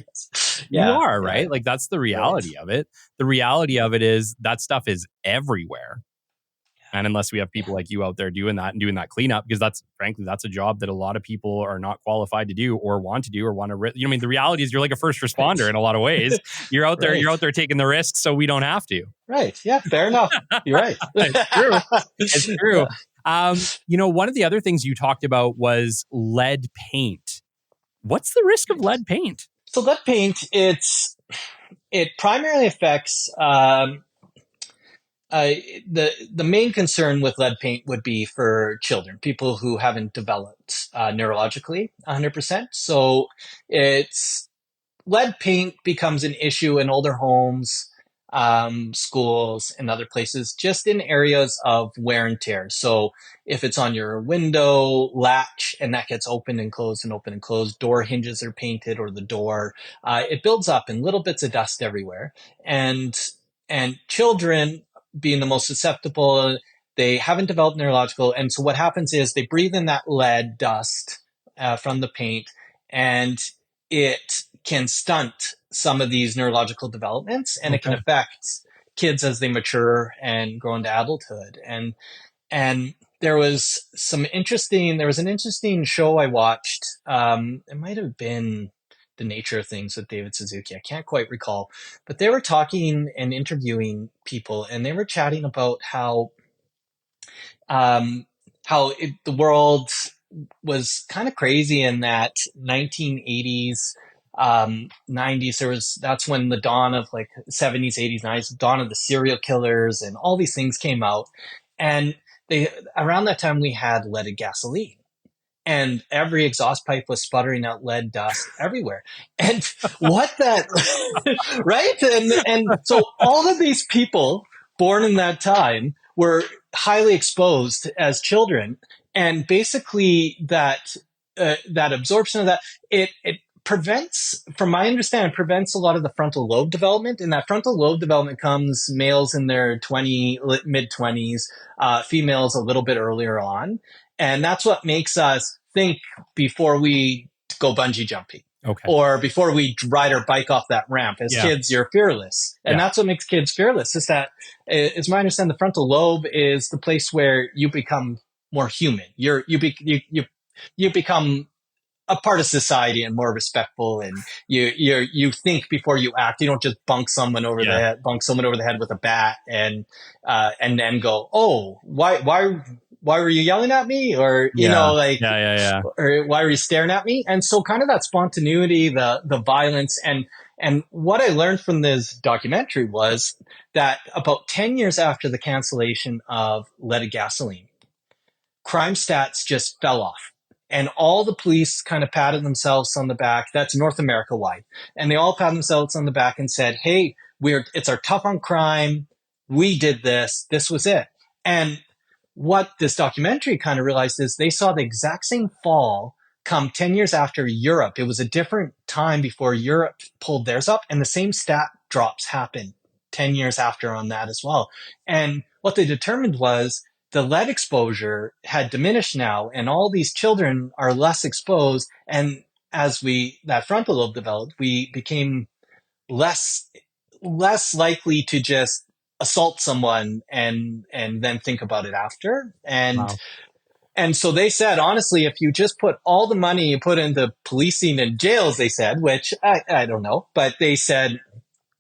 you are right. Like that's the reality of it. The reality of it is that stuff is everywhere. And unless we have people like you out there doing that and doing that cleanup, because that's a job that a lot of people are not qualified to do or want to do or want to, I mean, the reality is you're like a first responder in a lot in a lot of ways. You're out there, you're out there taking the risks so we don't have to. Right. Yeah. Fair enough. You're right. It's true. It's true. One of the other things you talked about was lead paint. What's the risk of lead paint? So lead paint, it primarily affects, the main concern with lead paint would be for children, people who haven't developed neurologically 100%. So lead paint becomes an issue in older homes, schools, and other places, just in areas of wear and tear. So if it's on your window latch and that gets open and closed and open and closed, door hinges are painted or the door, it builds up in little bits of dust everywhere. And children, being the most susceptible, they haven't developed neurological. And so what happens is they breathe in that lead dust from the paint, and it can stunt some of these neurological developments, and it can affect kids as they mature and grow into adulthood. And there was an interesting show I watched. It might have been The Nature of Things with David Suzuki. I can't quite recall, but they were talking and interviewing people, and they were chatting about how the world was kind of crazy in that 1980s, 90s. That's when the dawn of like 70s, 80s, 90s, dawn of the serial killers and all these things came out. And around that time we had leaded gasoline. and every exhaust pipe was sputtering out lead dust everywhere. And what that, right? And so all of these people born in that time were highly exposed as children. And basically that absorption of that, it prevents, from my understanding, prevents a lot of the frontal lobe development. And that frontal lobe development comes males in their mid 20s, females a little bit earlier on. And that's what makes us think before we go bungee jumping. Okay. Or before we ride our bike off that ramp. As kids, you're fearless. And that's what makes kids fearless, is that, as my understanding, the frontal lobe is the place where you become more human. You become a part of society and more respectful, and you think before you act. You don't just bunk someone over the head with a bat and then go, oh, why were you yelling at me? Or, or why were you staring at me? And so kind of that spontaneity, the violence, and what I learned from this documentary was that about 10 years after the cancellation of leaded gasoline, crime stats just fell off. And all the police kind of patted themselves on the back. That's North America wide. And they all patted themselves on the back and said, hey, it's our tough on crime. We did this. This was it. And what this documentary kind of realized is they saw the exact same fall come 10 years after Europe. It was a different time before Europe pulled theirs up, and the same stat drops happened 10 years after on that as well. And what they determined was the lead exposure had diminished now, and all these children are less exposed. And as that frontal lobe developed, we became less likely to just assault someone and then think about it after. And so they said, honestly, if you just put all the money you put into policing and jails, they said, which I don't know, but they said,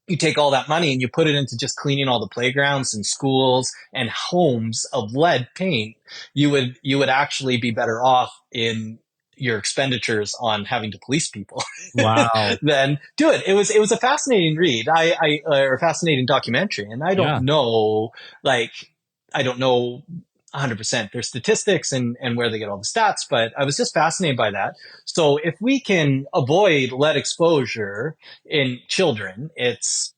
you take all that money and you put it into just cleaning all the playgrounds and schools and homes of lead paint, you would actually be better off in your expenditures on having to police people. Wow. Then do it. It was a fascinating read, or a fascinating documentary. And I don't know, I don't know 100% their statistics and where they get all the stats, but I was just fascinated by that. So if we can avoid lead exposure in children, it's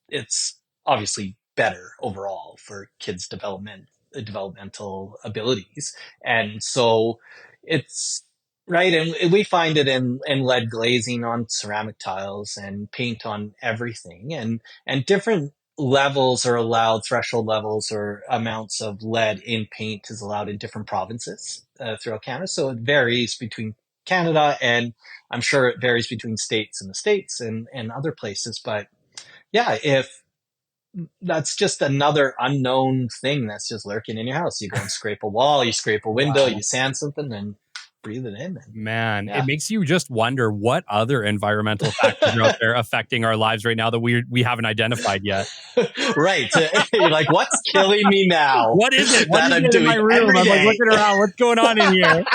obviously better overall for kids' developmental abilities. And so it's right. And we find it in lead glazing on ceramic tiles and paint on everything, and different levels are allowed, threshold levels or amounts of lead in paint is allowed in different provinces throughout Canada. So it varies between Canada, and I'm sure it varies between states and the States and other places. But yeah, if that's just another unknown thing that's just lurking in your house. You go and scrape a wall, you scrape a window, you sand something and breathe it in. Man, it makes you just wonder what other environmental factors are out there affecting our lives right now that we haven't identified yet. Right. You're like, what's killing me now? What is it? What is it in my room? I'm like looking around. What's going on in here?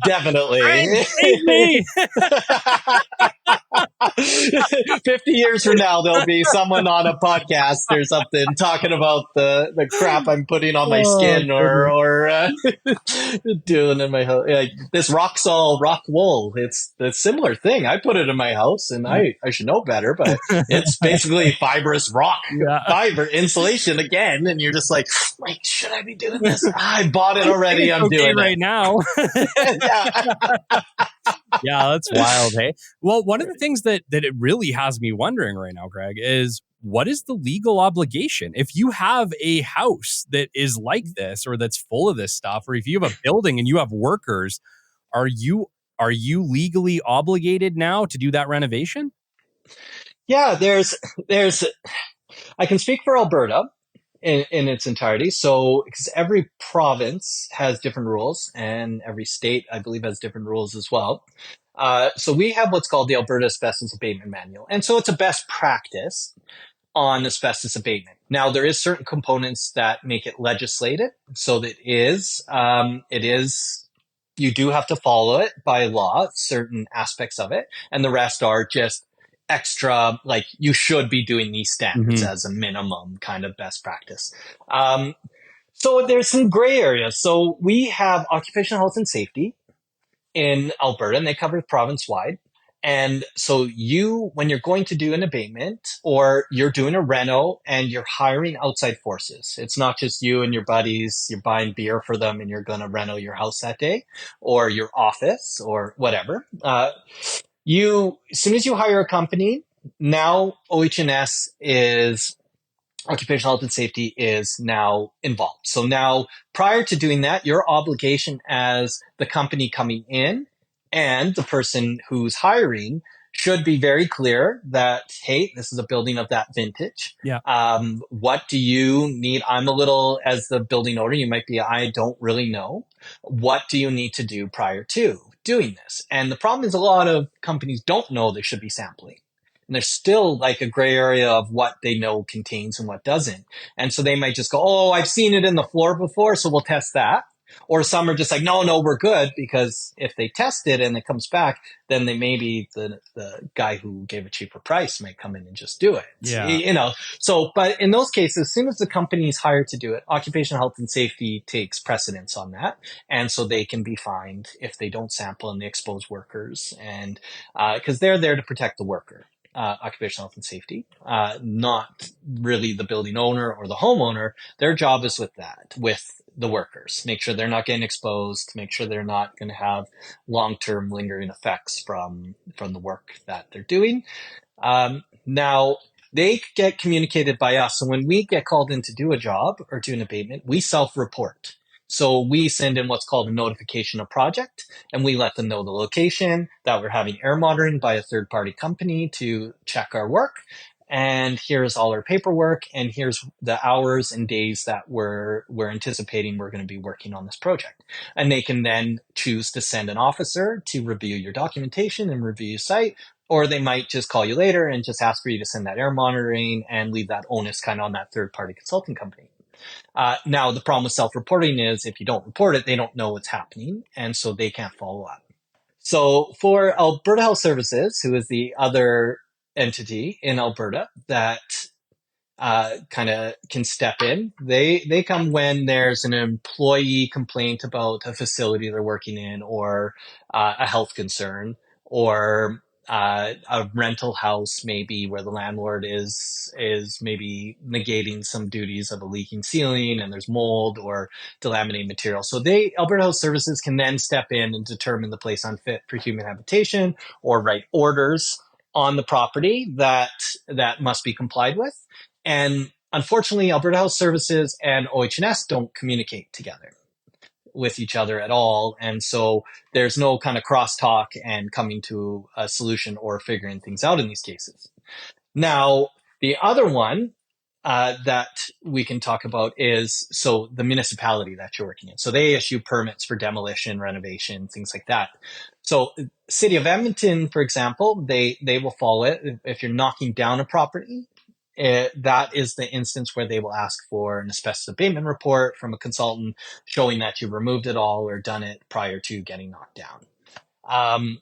Definitely. Save me. 50 years from now, there'll be someone on a podcast or something talking about the crap I'm putting on my skin or doing in my house. Like this Roxol rock wool. It's a similar thing. I put it in my house, and I should know better, but it's basically fibrous rock fiber insulation again. And you're just like, should I be doing this? I bought it already. I'm doing it right now. Yeah, that's wild. Hey, well, one of the things that it really has me wondering right now, Greg, is what is the legal obligation if you have a house that is like this, or that's full of this stuff, or if you have a building and you have workers, are you legally obligated now to do that renovation? Yeah, there's I can speak for Alberta in its entirety. So, because every province has different rules, and every state, I believe, has different rules as well. So we have what's called the Alberta Asbestos Abatement Manual. And so it's a best practice on asbestos abatement. Now, there is certain components that make it legislated. So that it is, you do have to follow it by law, certain aspects of it. And the rest are just extra, like you should be doing these standards as a minimum kind of best practice. So there's some gray areas. So we have occupational health and safety in Alberta, and they cover province wide. And so when you're going to do an abatement or you're doing a reno and you're hiring outside forces, it's not just you and your buddies, you're buying beer for them and you're going to reno your house that day or your office or whatever. As soon as you hire a company, now OH&S is occupational health and safety is now involved. So now, prior to doing that, your obligation as the company coming in and the person who's hiring should be very clear that, hey, this is a building of that vintage. Yeah. What do you need? I'm a little, as the building owner, you might be, I don't really know. What do you need to do prior to doing this? And the problem is a lot of companies don't know they should be sampling. And there's still like a gray area of what they know contains and what doesn't. And so they might just go, oh, I've seen it in the floor before, so we'll test that. Or some are just like, no, we're good, because if they test it and it comes back, then they maybe the guy who gave a cheaper price might come in and just do it. Yeah. So, but in those cases, as soon as the company is hired to do it, occupational health and safety takes precedence on that. And so they can be fined if they don't sample and they expose workers, and because they're there to protect the worker. Occupational health and safety, not really the building owner or the homeowner. Their job is with the workers. Make sure they're not getting exposed, make sure they're not going to have long-term lingering effects from the work that they're doing. Now, they get communicated by us. So when we get called in to do a job or do an abatement, we self-report. So we send in what's called a notification of project, and we let them know the location, that we're having air monitoring by a third-party company to check our work. And here's all our paperwork, and here's the hours and days that we're anticipating we're going to be working on this project. And they can then choose to send an officer to review your documentation and review your site, or they might just call you later and just ask for you to send that air monitoring and leave that onus kind of on that third-party consulting company. Now, the problem with self-reporting is if you don't report it, they don't know what's happening, and so they can't follow up. So for Alberta Health Services, who is the other entity in Alberta that kind of can step in, they come when there's an employee complaint about a facility they're working in, or a health concern, or a rental house maybe where the landlord is maybe negating some duties of a leaking ceiling and there's mold or delaminating material. So Alberta Health Services can then step in and determine the place unfit for human habitation, or write orders on the property that must be complied with. And unfortunately, Alberta Health Services and OH&S don't communicate together with each other at all. And so there's no kind of crosstalk and coming to a solution or figuring things out in these cases. Now, the other one that we can talk about is, so the municipality that you're working in. So they issue permits for demolition, renovation, things like that. So City of Edmonton, for example, they will follow it. If you're knocking down a property, that is the instance where they will ask for an asbestos abatement report from a consultant showing that you removed it all or done it prior to getting knocked down.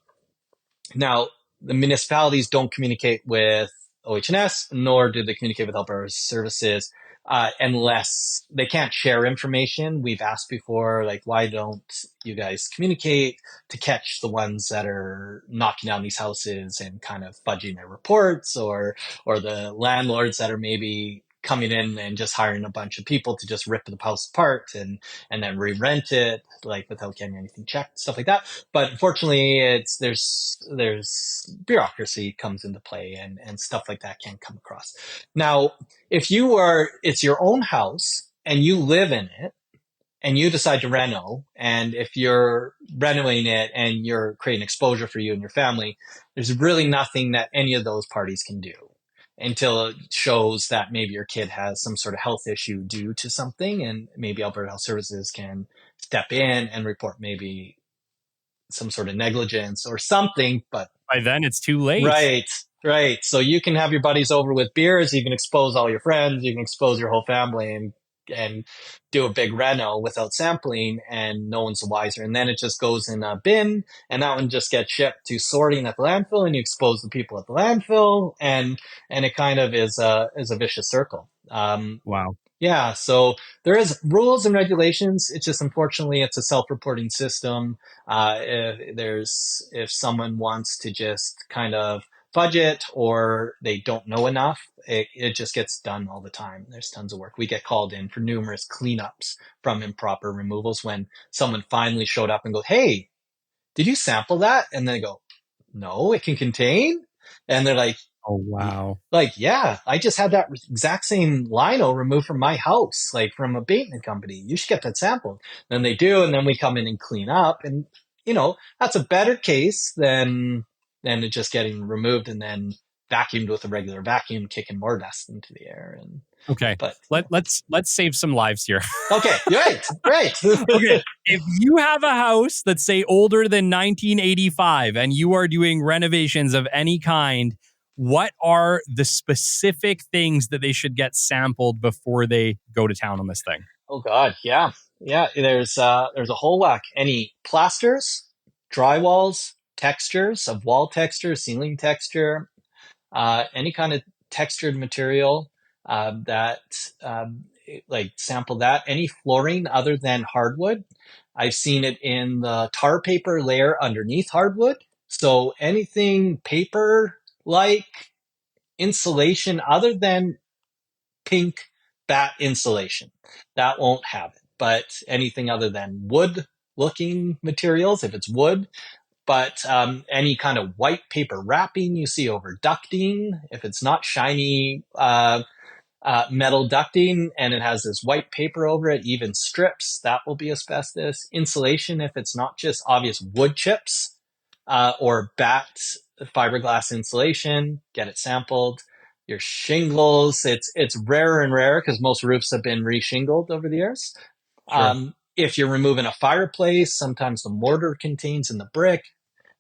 Now, the municipalities don't communicate with OH&S, nor do they communicate with Alberta Services, unless they can't share information. We've asked before, like, why don't you guys communicate to catch the ones that are knocking down these houses and kind of fudging their reports, or the landlords that are maybe coming in and just hiring a bunch of people to just rip the house apart and then re-rent it, like, without getting anything checked, stuff like that. But unfortunately, there's bureaucracy comes into play, and stuff like that can come across. Now, if it's your own house and you live in it and you decide to reno, and if you're renovating it and you're creating exposure for you and your family, there's really nothing that any of those parties can do until it shows that maybe your kid has some sort of health issue due to something, and maybe Alberta Health Services can step in and report maybe some sort of negligence or something. But by then it's too late. Right. So you can have your buddies over with beers, you can expose all your friends, you can expose your whole family, and do a big reno without sampling, and no one's the wiser. And then it just goes in a bin, and that one just gets shipped to sorting at the landfill, and you expose the people at the landfill, and it kind of is a vicious circle. Wow. Yeah, so there is rules and regulations. It's just unfortunately it's a self-reporting system. If someone wants to just kind of budget or they don't know enough, it just gets done all the time. There's tons of work. We get called in for numerous cleanups from improper removals when someone finally showed up and go, "Hey, did you sample that?" And they go, "No, it can contain." And they're like, Oh, wow. yeah, I just had that exact same lino removed from my house, like from a abatement company. You should get that sampled. Then they do, and then we come in and clean up. And, that's a better case than it just getting removed and then vacuumed with a regular vacuum, kicking more dust into the air. Okay. But Let's save some lives here. okay, right. Okay. If you have a house that's say older than 1985 and you are doing renovations of any kind, what are the specific things that they should get sampled before they go to town on this thing? Oh God, yeah. There's a whole whack. Any plasters, drywalls, textures of wall texture, ceiling texture, any kind of textured material that like sample that. Any flooring other than hardwood. I've seen it in the tar paper layer underneath hardwood. So anything paper like insulation other than pink bat insulation, that won't have it. But anything other than wood looking materials, if it's wood, but any kind of white paper wrapping you see over ducting, if it's not shiny metal ducting and it has this white paper over it, even strips, that will be asbestos. Insulation, if it's not just obvious wood chips or bat fiberglass insulation, get it sampled. Your shingles, it's rarer and rarer because most roofs have been reshingled over the years. Sure. If you're removing a fireplace, sometimes the mortar contains in the brick.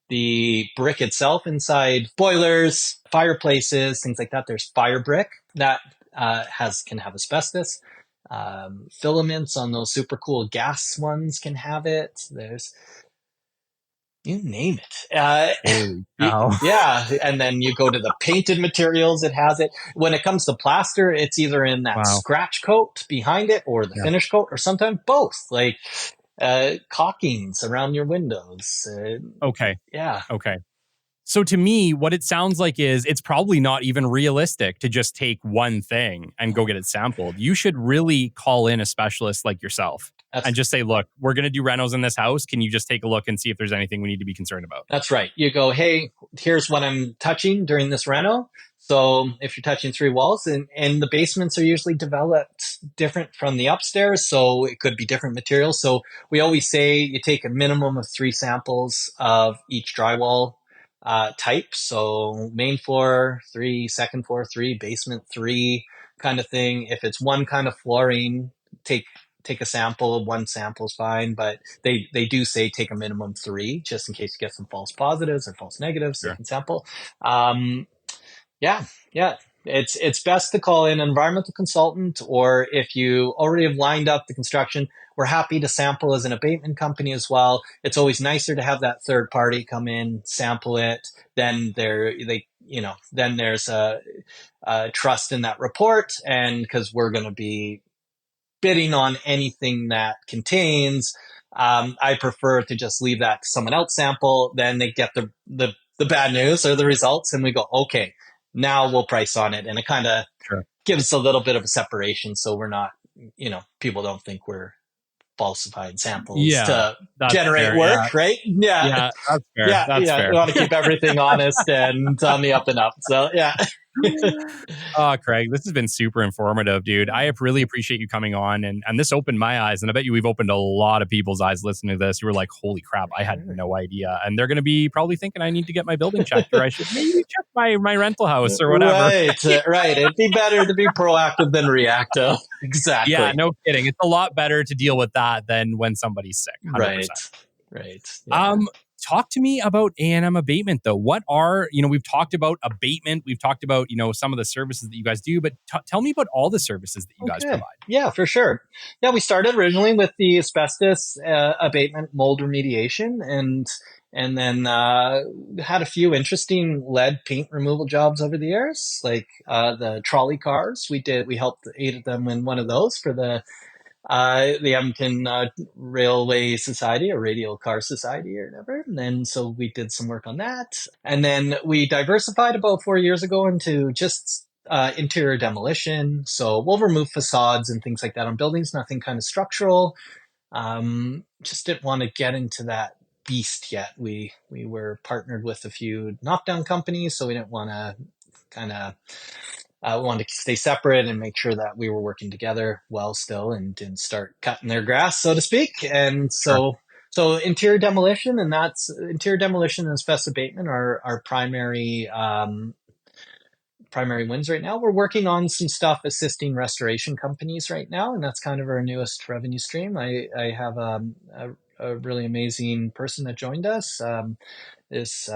The brick itself inside boilers, fireplaces, things like that. There's fire brick that can have asbestos. Filaments on those super cool gas ones can have it. There's you name it. Holy cow. Yeah, and then you go to the painted materials, it has it. When it comes to plaster, it's either in that Wow. scratch coat behind it or the finish coat, or sometimes both, like caulkings around your windows. Okay. Yeah. Okay. So to me, what it sounds like is it's probably not even realistic to just take one thing and go get it sampled. You should really call in a specialist like yourself and just say, look, we're going to do renos in this house. Can you just take a look and see if there's anything we need to be concerned about? That's right. You go, hey, here's what I'm touching during this reno. So if you're touching 3 walls, and the basements are usually developed different from the upstairs, so it could be different materials. So we always say you take a minimum of 3 samples of each drywall type. So main floor 3, second floor 3, basement 3 kind of thing. If it's one kind of flooring, take a sample. 1 sample is fine, but they do say take a minimum 3 just in case you get some false positives or false negatives. Sure. They can sample. Yeah. It's best to call in an environmental consultant, or if you already have lined up the construction, we're happy to sample as an abatement company as well. It's always nicer to have that third party come in, sample it. Then then there's a trust in that report, and because we're going to be bidding on anything that contains, I prefer to just leave that to someone else sample. Then they get the bad news or the results, and we go, okay, now we'll price on it. And it kind of gives a little bit of a separation, so we're not, people don't think we're falsified samples to generate fair, work, right? Yeah, that's fair. That's fair. We want to keep everything honest and on the up and up. So yeah. Oh, Craig, this has been super informative, dude. I really appreciate you coming on, and this opened my eyes, and I bet you we've opened a lot of people's eyes listening to this. You were like, holy crap, I had no idea. And they're going to be probably thinking I need to get my building checked, or I should maybe check my rental house or whatever. Right. It'd be better to be proactive than reactive. Exactly. Yeah, no kidding. It's a lot better to deal with that than when somebody's sick. 100%. Right. Yeah. talk to me about A&M Abatement, though. What are, we've talked about abatement, we've talked about, some of the services that you guys do, but tell me about all the services that you guys Okay. provide. Yeah, for sure. Yeah, we started originally with the asbestos abatement, mold remediation, and then had a few interesting lead paint removal jobs over the years, like the trolley cars. We helped aided them in one of those for the Edmonton Railway Society or Radial Car Society or whatever. And then so we did some work on that. And then we diversified about 4 years ago into just interior demolition. So we'll remove facades and things like that on buildings, nothing kind of structural. Just didn't want to get into that beast yet. We were partnered with a few knockdown companies, so we didn't want to kind of we wanted to stay separate and make sure that we were working together well still and didn't start cutting their grass, so to speak. And Sure. so interior demolition, and that's interior demolition and asbestos abatement are our primary wins right now. We're working on some stuff assisting restoration companies right now, and that's kind of our newest revenue stream. I have a really amazing person that joined us. Is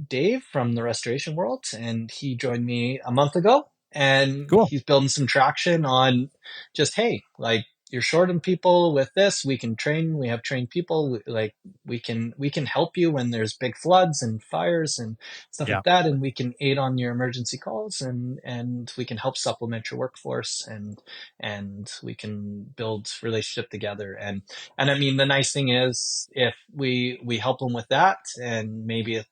Dave from the restoration world, and he joined me a month ago, and Cool. he's building some traction on just, hey, like, you're short on people with this, we can train, we have trained people, like we can help you when there's big floods and fires and stuff Yeah. like that, and we can aid on your emergency calls, and we can help supplement your workforce, and we can build relationship together. And I mean, the nice thing is, if we help them with that, and maybe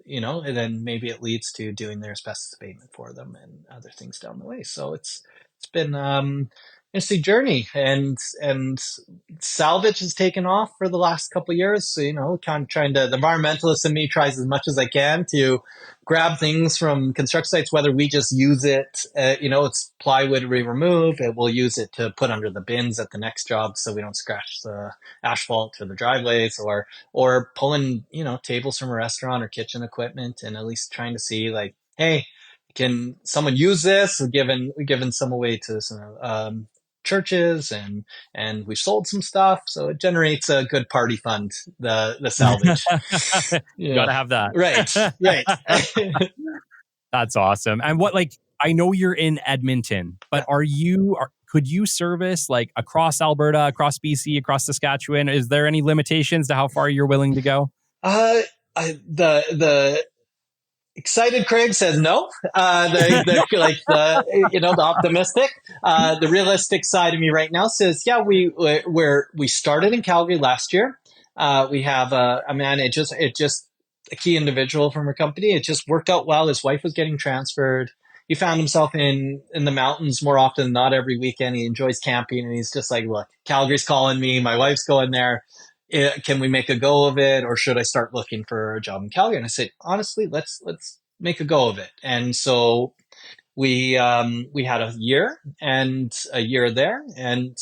and then maybe it leads to doing their asbestos abatement for them and other things down the way. So it's been interesting journey, and salvage has taken off for the last couple of years. So kind of trying to, the environmentalist in me tries as much as I can to grab things from construction sites, whether we just use it, it's plywood we remove, it will use it to put under the bins at the next job so we don't scratch the asphalt or the driveways, or pulling, tables from a restaurant or kitchen equipment, and at least trying to see, like, hey, can someone use this? We've given some away to some churches, and we've sold some stuff, so it generates a good party fund, the salvage. You got Yeah, to have that. right. That's awesome. And I know you're in Edmonton, but could you service like across Alberta, across BC, across Saskatchewan? Is there any limitations to how far you're willing to go? The excited Craig says no. The optimistic, the realistic side of me right now says, yeah, we started in Calgary last year. We have a man. It just a key individual from our company. It just worked out well. His wife was getting transferred. He found himself in the mountains more often than not every weekend. He enjoys camping, and he's just like, look, Calgary's calling me. My wife's going there. Can we make a go of it, or should I start looking for a job in Calgary? And I said, honestly, let's make a go of it. And so we had a year there, and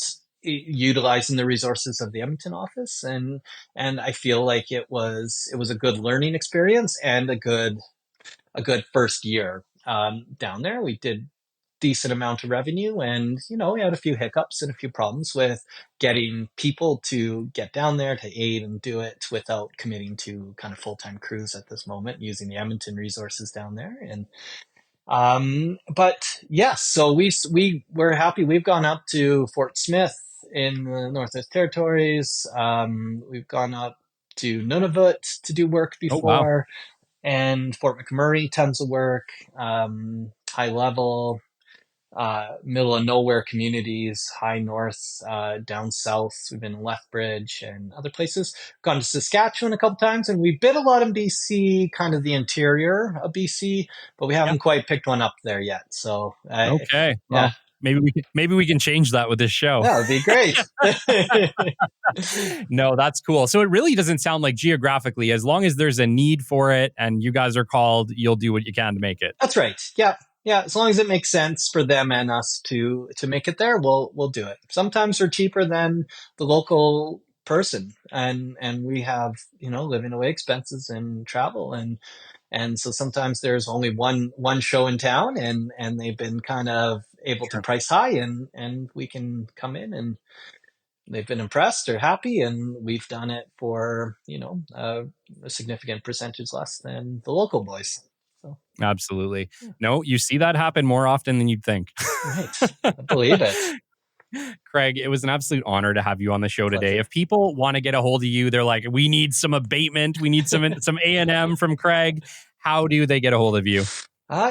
utilizing the resources of the Edmonton office, and I feel like it was a good learning experience and a good first year down there. We did decent amount of revenue, and we had a few hiccups and a few problems with getting people to get down there to aid and do it without committing to kind of full-time crews at this moment, using the Edmonton resources down there. And but yes, so we're happy. We've gone up to Fort Smith in the Northwest Territories. We've gone up to Nunavut to do work Oh, wow. before, and Fort McMurray, tons of work. High level, middle of nowhere communities, high north, down south. We've been in Lethbridge and other places. Gone to Saskatchewan a couple times, and we bid a lot in BC, kind of the interior of BC, but we haven't quite picked one up there yet. So, Okay. yeah, Well, maybe we can change that with this show. that would be great. No, that's cool. So it really doesn't sound like geographically, as long as there's a need for it and you guys are called, you'll do what you can to make it. That's right. Yeah. Yeah, as long as it makes sense for them and us to make it there, we'll do it. Sometimes we're cheaper than the local person, and we have living away expenses and travel, and so sometimes there's only one show in town, and they've been kind of able to Sure. price high, and we can come in they've been impressed or happy, and we've done it for, a significant percentage less than the local boys. So, Absolutely. yeah, No, you see that happen more often than you'd think. right. I believe it. Craig, it was an absolute honor to have you on the show today. Pleasure. If people want to get a hold of you, they're like, we need some abatement, we need some A&M from Craig. How do they get a hold of you?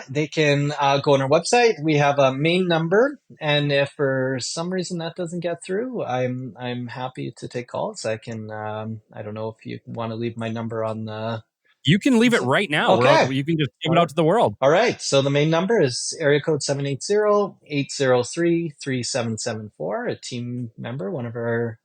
They can go on our website. We have a main number, and if for some reason that doesn't get through, I'm happy to take calls. I can. I don't know if you want to leave my number on the. You can leave it right now. Okay. You can just give All it right. out to the world. All right. So the main number is area code 780-803-3774. A team member, one of our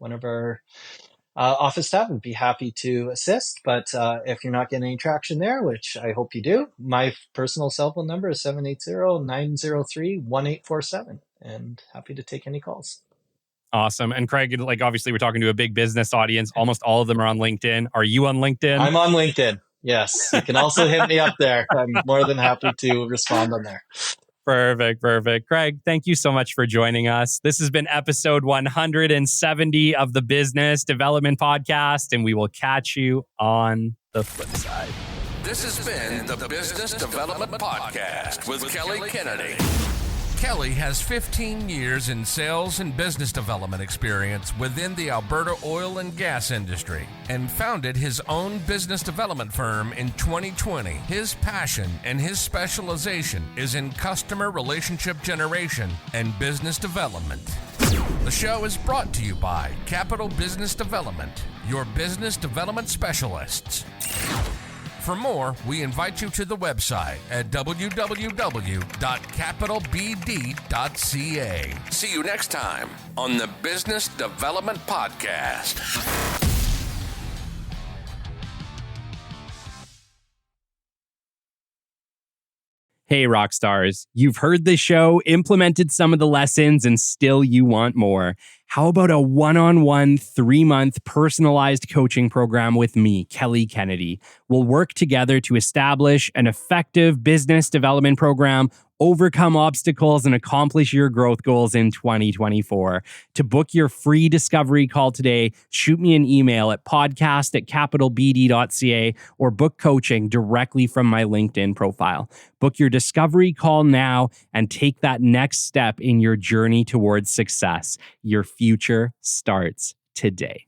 office staff would be happy to assist. But if you're not getting any traction there, which I hope you do, my personal cell phone number is 780-903-1847, and happy to take any calls. Awesome. And Craig, like obviously we're talking to a big business audience. Almost all of them are on LinkedIn. Are you on LinkedIn? I'm on LinkedIn. Yes. You can also hit me up there. I'm more than happy to respond on there. Perfect. Craig, thank you so much for joining us. This has been episode 170 of the Business Development Podcast, and we will catch you on the flip side. This has been the Business Development Podcast with Kelly Kennedy. Kelly has 15 years in sales and business development experience within the Alberta oil and gas industry and founded his own business development firm in 2020. His passion and his specialization is in customer relationship generation and business development. The show is brought to you by Capital Business Development, your business development specialists. For more, we invite you to the website at www.capitalbd.ca. See you next time on the Business Development Podcast. Hey, rock stars, you've heard the show, implemented some of the lessons, and still you want more. How about a one-on-one 3-month personalized coaching program with me, Kelly Kennedy? We'll work together to establish an effective business development program, overcome obstacles, and accomplish your growth goals in 2024. To book your free discovery call today, shoot me an email at podcast@capitalbd.ca or book coaching directly from my LinkedIn profile. Book your discovery call now and take that next step in your journey towards success. Your future starts today.